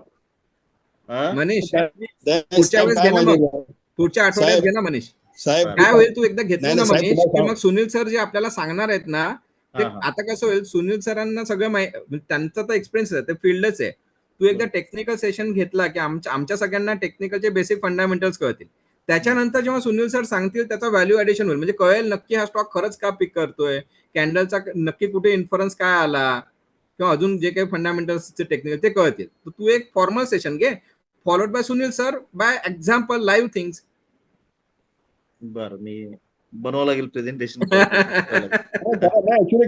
मनीष, पुढच्या वेळेस घे ना, मग पुढच्या आठवड्यात घे ना मनीष. साहेब काय होईल, तू एकदा घेतलं ना साहेब, मनीष, की मग सुनील सर जे आपल्याला सांगणार आहेत ना, ते आता कसं होईल, सुनील सरांना सगळं त्यांचा तर एक्सपिरियन्स आहे, ते फील्डच आहे. तू एकदा टेक्निकल सेशन घेतला की आमच्या सगळ्यांना टेक्निकलचे बेसिक फंडामेंटल्स कळतील. त्याच्यानंतर जेव्हा सुनील सर सांगतील, त्याचा व्हॅल्यू ऍडिशन होईल. म्हणजे कळेल नक्की हा स्टॉक खरंच का पिक करतोय, कॅन्डलचा नक्की कुठे इन्फरन्स काय आला, किंवा अजून जे काही फंडामेंटल्सचे टेक्निकल ते कळतील. तर तू एक फॉर्मल सेशन घे, followed by Sunil sir, bye example live things. बरं, मी बनवावं लागेल प्रेझेंटेशन. ऍक्च्युली